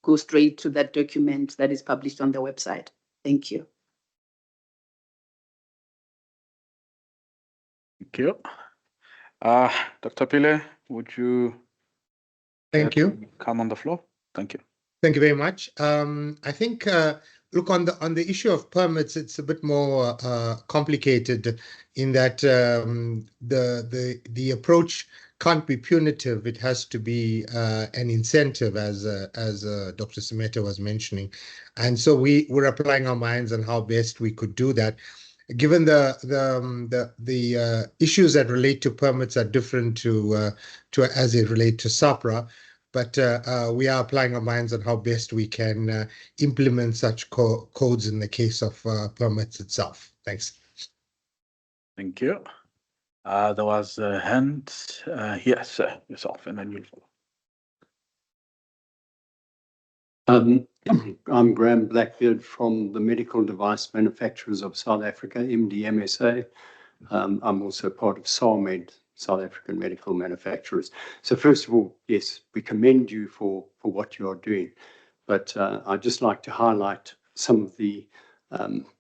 go straight to that document that is published on the website. Thank you. Thank you. Dr. Pillay, would you come on the floor? Thank you. Thank you very much. I think, look, on the issue of permits, it's a bit more complicated in that the approach can't be punitive. It has to be an incentive, as Dr. Semeta was mentioning. And so we're applying our minds on how best we could do that. Given the issues that relate to permits are different to as they relate to SAHPRA, but we are applying our minds on how best we can implement such codes in the case of permits itself. Thanks. Thank you. There was a hand. Yes, yourself, and then you'll follow. I'm Graham Blackbeard from the Medical Device Manufacturers of South Africa, MDMSA. I'm also part of SAHMED, South African Medical Manufacturers. So first of all, yes, we commend you for what you are doing, but I'd just like to highlight some of the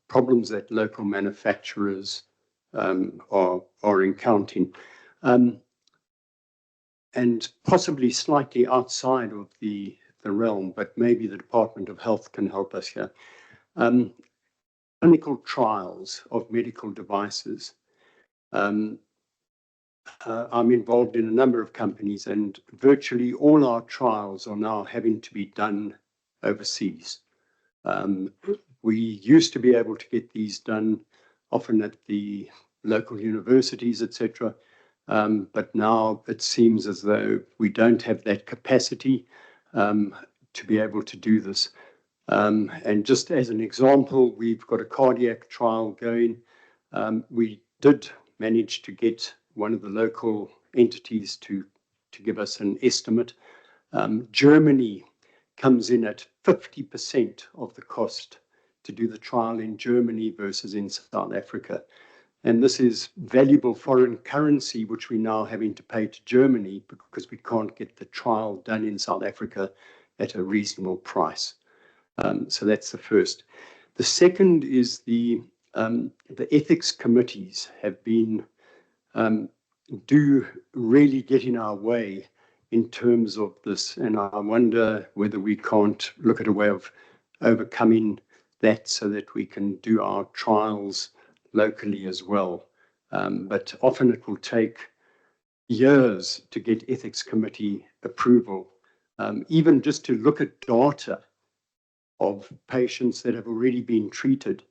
problems that local manufacturers are encountering, and possibly slightly outside of the realm, but maybe the Department of Health can help us here. Clinical trials of medical devices. I'm involved in a number of companies, and virtually all our trials are now having to be done overseas. We used to be able to get these done often at the local universities, etc. But now it seems as though we don't have that capacity to be able to do this. And just as an example, we've got a cardiac trial going. We did manage to get one of the local entities to give us an estimate. Germany comes in at 50% of the cost to do the trial in Germany versus in South Africa. And this is valuable foreign currency, which we're now having to pay to Germany because we can't get the trial done in South Africa at a reasonable price. So that's the first. The second is the ethics committees have been, do really get in our way in terms of this. And I wonder whether we can't look at a way of overcoming that so that we can do our trials locally as well. But often it will take years to get ethics committee approval, even just to look at data of patients that have already been treated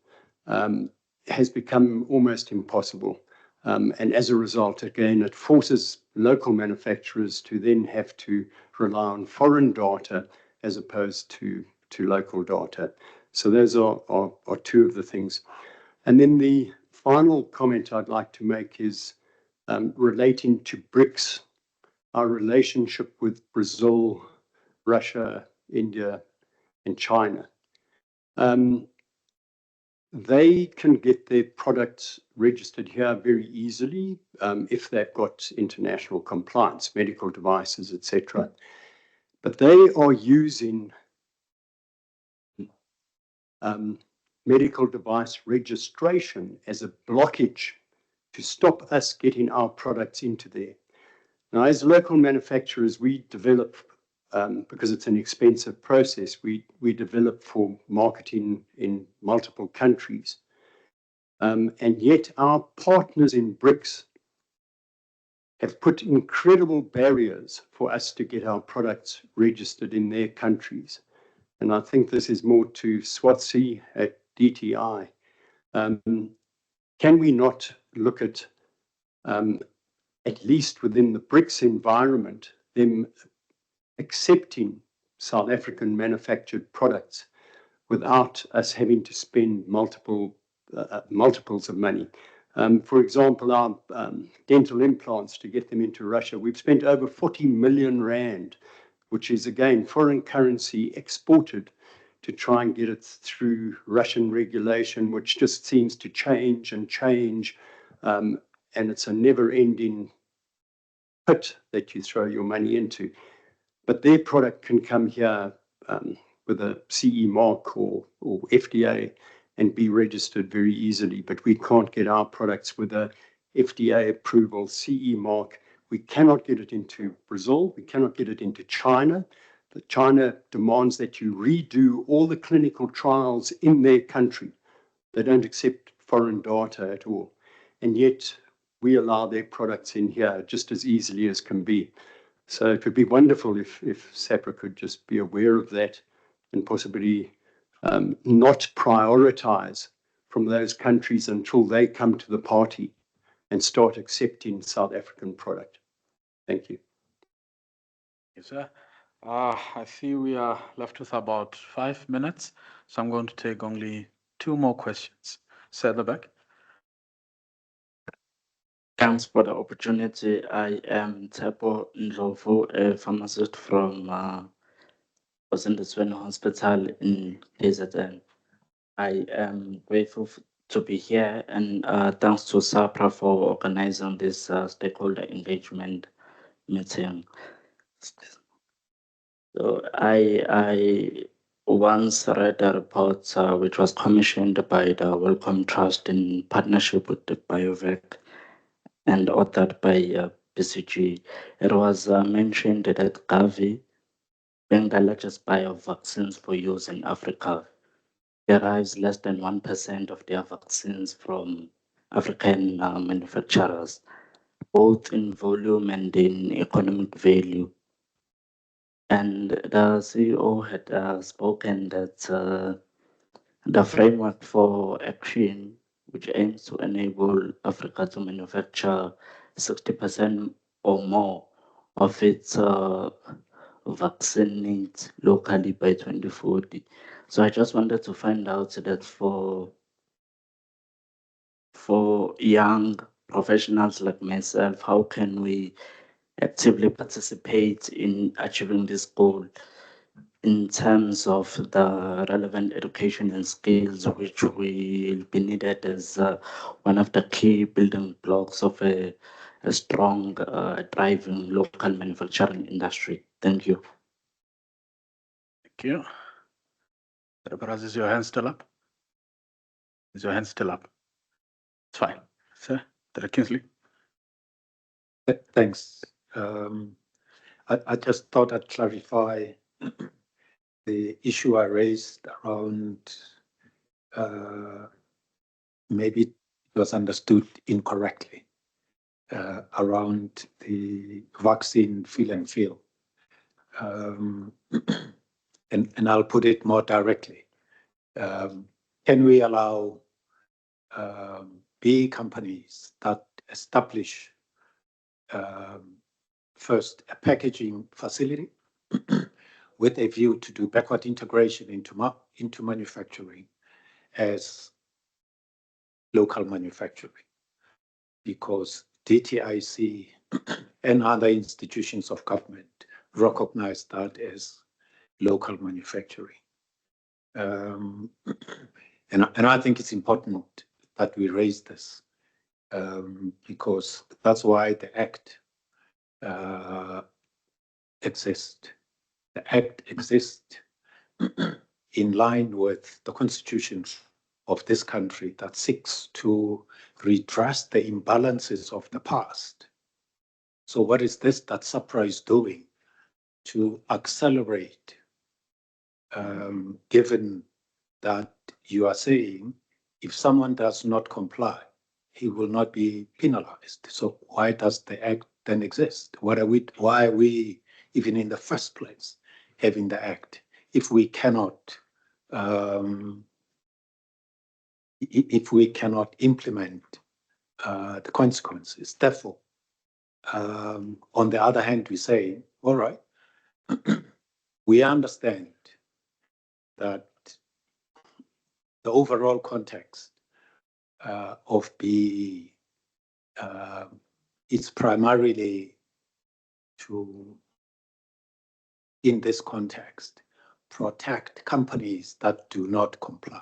has become almost impossible. And as a result, again, it forces local manufacturers to then have to rely on foreign data as opposed to local data. So those are two of the things. And then the final comment I'd like to make is relating to BRICS, our relationship with Brazil, Russia, India, and China. They can get their products registered here very easily if they've got international compliance, medical devices, etc. But they are using medical device registration as a blockage to stop us getting our products into there. Now, as local manufacturers, we develop, because it's an expensive process, we develop for marketing in multiple countries. And yet our partners in BRICS have put incredible barriers for us to get our products registered in their countries. And I think this is more to Swazi at DTI. Can we not look at least within the BRICS environment, them accepting South African manufactured products without us having to spend multiples of money? For example, our dental implants, to get them into Russia, we've spent over 40 million rand, which is again foreign currency exported to try and get it through Russian regulation, which just seems to change and change. And it's a never-ending pit that you throw your money into. But their product can come here with a CE mark or FDA and be registered very easily. But we can't get our products with a FDA approval CE mark. We cannot get it into Brazil. We cannot get it into China. China demands that you redo all the clinical trials in their country. They don't accept foreign data at all. And yet we allow their products in here just as easily as can be. So it would be wonderful if SAHPRA could just be aware of that and possibly not prioritize from those countries until they come to the party and start accepting South African product. Thank you. Yes, sir. I see we are left with about 5 minutes, so I'm going to take only 2 more questions. Sir, at the back. Thanks for the opportunity. I am Tepo Ndlovu, a pharmacist from Osindisweni Hospital in KZN. I am grateful to be here, and thanks to SAHPRA for organizing this stakeholder engagement meeting. So I once read a report which was commissioned by the Wellcome Trust in partnership with the BioVac and authored by BCG. It was mentioned that Gavi, being the largest buyer of vaccines for use in Africa, derives less than 1% of their vaccines from African manufacturers, both in volume and in economic value. And the CEO had spoken that the framework for action, which aims to enable Africa to manufacture 60% or more of its vaccinate locally by 2040. So I just wanted to find out that for young professionals like myself, how can we actively participate in achieving this goal in terms of the relevant education and skills which will be needed as one of the key building blocks of a strong, thriving local manufacturing industry. Thank you. Thank you. Perhaps is your hand still up? Is your hand still up? It's fine. Sir, Dr. Kingsley. Thanks. I just thought I'd clarify the issue I raised around maybe it was understood incorrectly around the vaccine fill and fill. And I'll put it more directly. Can we allow B companies that establish first a packaging facility with a view to do backward integration into manufacturing as local manufacturing? Because DTIC and other institutions of government recognize that as local manufacturing. And I think it's important that we raise this because that's why the Act exists. The Act exists in line with the Constitution of this country that seeks to redress the imbalances of the past. So what is this that SAHPRA is doing to accelerate, given that you are saying if someone does not comply, he will not be penalized? So why does the Act then exist? Why are we even in the first place having the Act if we cannot implement the consequences? Therefore, on the other hand, we say, all right, we understand that the overall context of B is primarily to, in this context, protect companies that do not comply,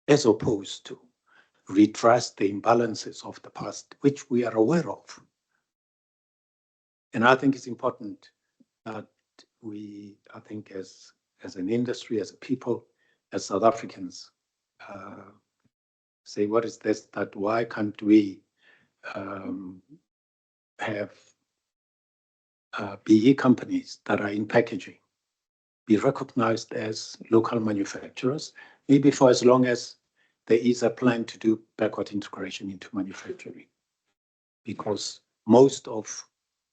as opposed to redress the imbalances of the past, which we are aware of. And I think it's important that we, I think as an industry, as a people, as South Africans, say, what is this, that why can't we have BE companies that are in packaging be recognized as local manufacturers, maybe for as long as there is a plan to do backward integration into manufacturing? Because most of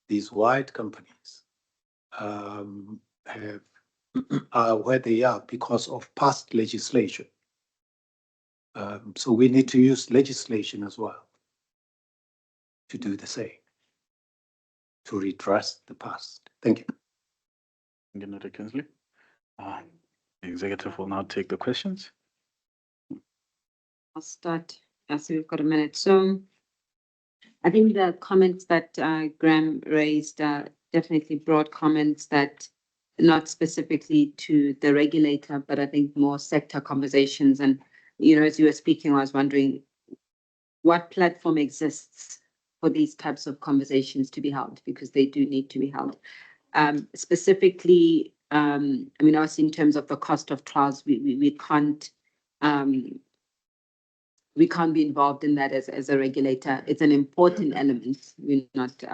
these wide companies are where they are because of past legislation. So we need to use legislation as well to do the same, to redress the past. Thank you. Thank you, Dr. Kingsley. The executive will now take the questions. I'll start as we've got a minute. So I think the comments that Graham raised are definitely broad comments that not specifically to the regulator, but I think more sector conversations. And, you know, as you were speaking, I was wondering what platform exists for these types of conversations to be held, because they do need to be held. Specifically, I mean, obviously in terms of the cost of trials, we can't be involved in that as a regulator. It's an important element. We're not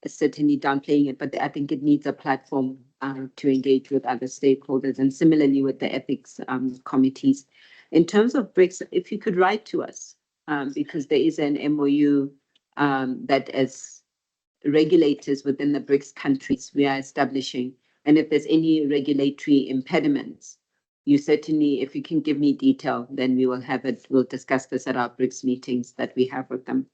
certainly downplaying it, but I think it needs a platform to engage with other stakeholders, and similarly with the ethics committees. In terms of BRICS, if you could write to us, because there is an MOU that as regulators within the BRICS countries we are establishing, and if there's any regulatory impediments, you certainly, if you can give me detail, then we will have it. We'll discuss this at our BRICS meetings that we have with them.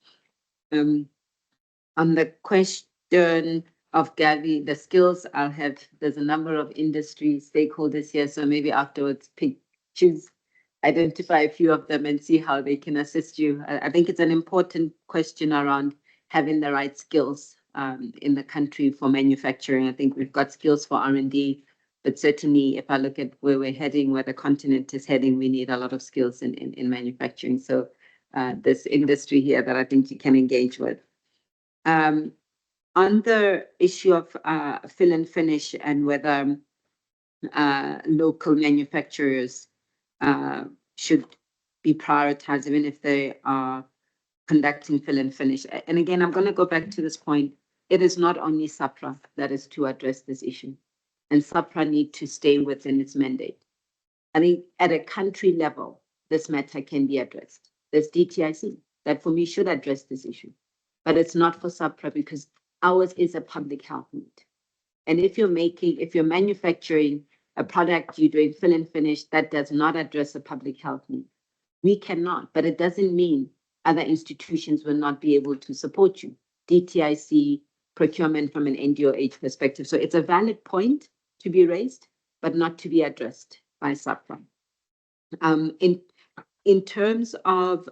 On the question of Gabby, the skills there's a number of industry stakeholders here, so maybe afterwards identify a few of them and see how they can assist you. I think it's an important question around having the right skills in the country for manufacturing. I think we've got skills for R&D, but certainly if I look at where we're heading, where the continent is heading, we need a lot of skills in manufacturing. So this industry here that I think you can engage with. On the issue of fill and finish and whether local manufacturers should be prioritized even if they are conducting fill and finish. And again, I'm going to go back to this point. It is not only SAHPRA that is to address this issue, and SAHPRA need to stay within its mandate. I think at a country level, this matter can be addressed. There's DTIC that for me should address this issue, but it's not for SAHPRA because ours is a public health need. And if you're manufacturing a product, you're doing fill and finish, that does not address a public health need. We cannot, but it doesn't mean other institutions will not be able to support you. DTIC, procurement from an NDOH perspective. So it's a valid point to be raised, but not to be addressed by SAHPRA. In terms of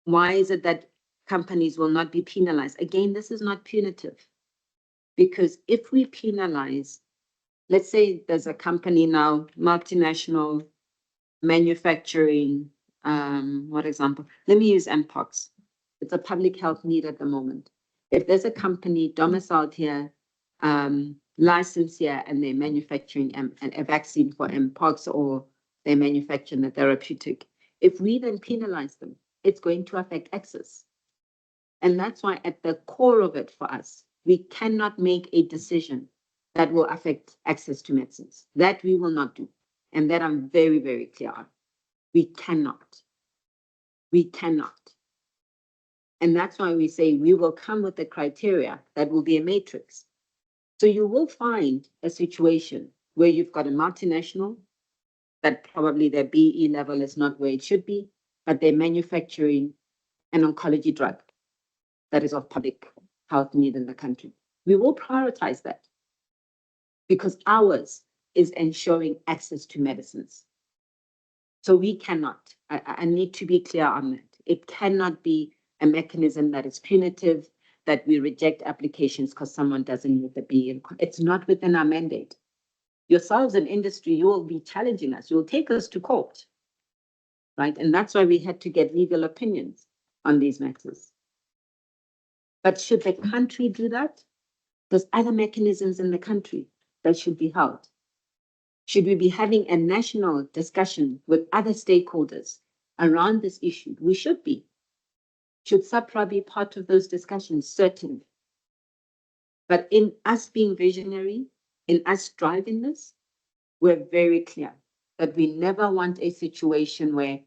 why is it that companies will not be penalized? Again, this is not punitive. Because if we penalize, let's say there's a company now, multinational, manufacturing, what example? Let me use Mpox. It's a public health need at the moment. If there's a company domiciled here, licensed here, and they're manufacturing a vaccine for Mpox or they're manufacturing a therapeutic, if we then penalize them, it's going to affect access. And that's why at the core of it for us, we cannot make a decision that will affect access to medicines. That we will not do. And that I'm very, very clear on. We cannot. We cannot. And that's why we say we will come with the criteria that will be a matrix. So you will find a situation where you've got a multinational that probably their BE level is not where it should be, but they're manufacturing an oncology drug that is of public health need in the country. We will prioritize that because ours is ensuring access to medicines. So we cannot, I need to be clear on that. It cannot be a mechanism that is punitive, that we reject applications because someone doesn't meet the BE. It's not within our mandate. Yourselves in industry, you will be challenging us. You will take us to court, right? And that's why we had to get legal opinions on these matters. But should the country do that? There's other mechanisms in the country that should be held. Should we be having a national discussion with other stakeholders around this issue? We should be. Should SAHPRA be part of those discussions? Certainly. But in us being visionary, in us driving this, we're very clear that we never want a situation where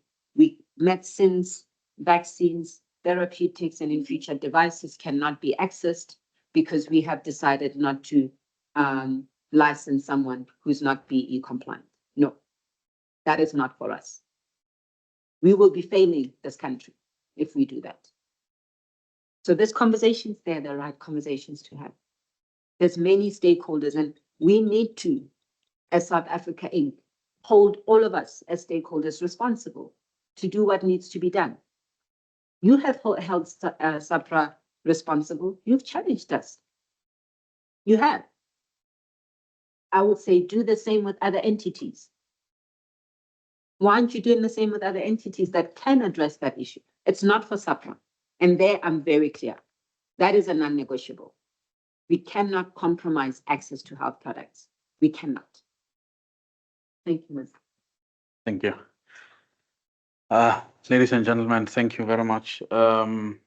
medicines, vaccines, therapeutics, and in future devices cannot be accessed because we have decided not to license someone who's not BE compliant. No, that is not for us. We will be failing this country if we do that. So there's conversations there, the right conversations to have. There's many stakeholders, and we need to, as South Africa Inc., hold all of us as stakeholders responsible to do what needs to be done. You have held SAHPRA responsible. You've challenged us. You have. I would say do the same with other entities. Why aren't you doing the same with other entities that can address that issue? It's not for SAHPRA. And there I'm very clear. That is a non-negotiable. We cannot compromise access to health products. We cannot. Thank you, Ms. Thank you. Ladies and gentlemen, thank you very much. We're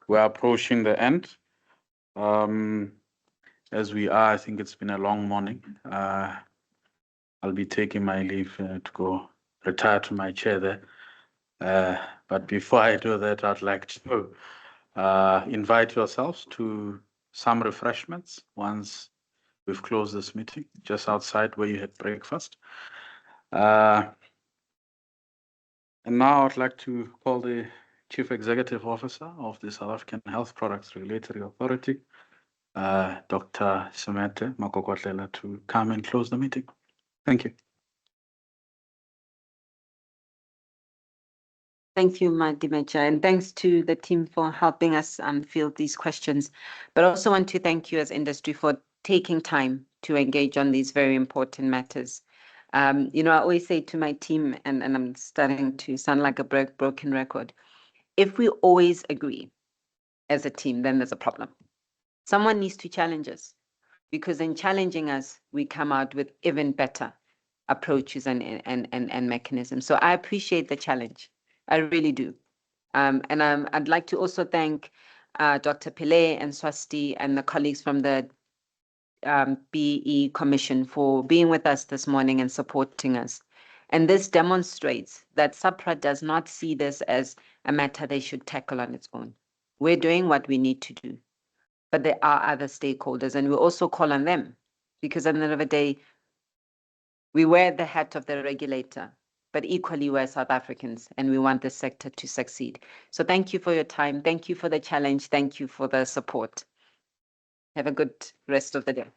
approaching the end. As we are, I think it's been a long morning. I'll be taking my leave to go retire to my chair there. But before I do that, I'd like to invite yourselves to some refreshments once we've closed this meeting, just outside where you had breakfast. And now I'd like to call the Chief Executive Officer of the South African Health Products Regulatory Authority, Dr. Samantha Makokotlela, to come and close the meeting. Thank you. Thank you, Madimecha, and thanks to the team for helping us field these questions. But I also want to thank you as industry for taking time to engage on these very important matters. You know, I always say to my team, and I'm starting to sound like a broken record, if we always agree as a team, then there's a problem. Someone needs to challenge us, because in challenging us, we come out with even better approaches and mechanisms. So I appreciate the challenge. I really do. I'd like to also thank Dr. Pillay and Swasti and the colleagues from the BE Commission for being with us this morning and supporting us. And this demonstrates that SAHPRA does not see this as a matter they should tackle on its own. We're doing what we need to do, but there are other stakeholders, and we also call on them, because at the end of the day, we wear the hat of the regulator, but equally we're South Africans, and we want this sector to succeed. So thank you for your time. Thank you for the challenge. Thank you for the support. Have a good rest of the day.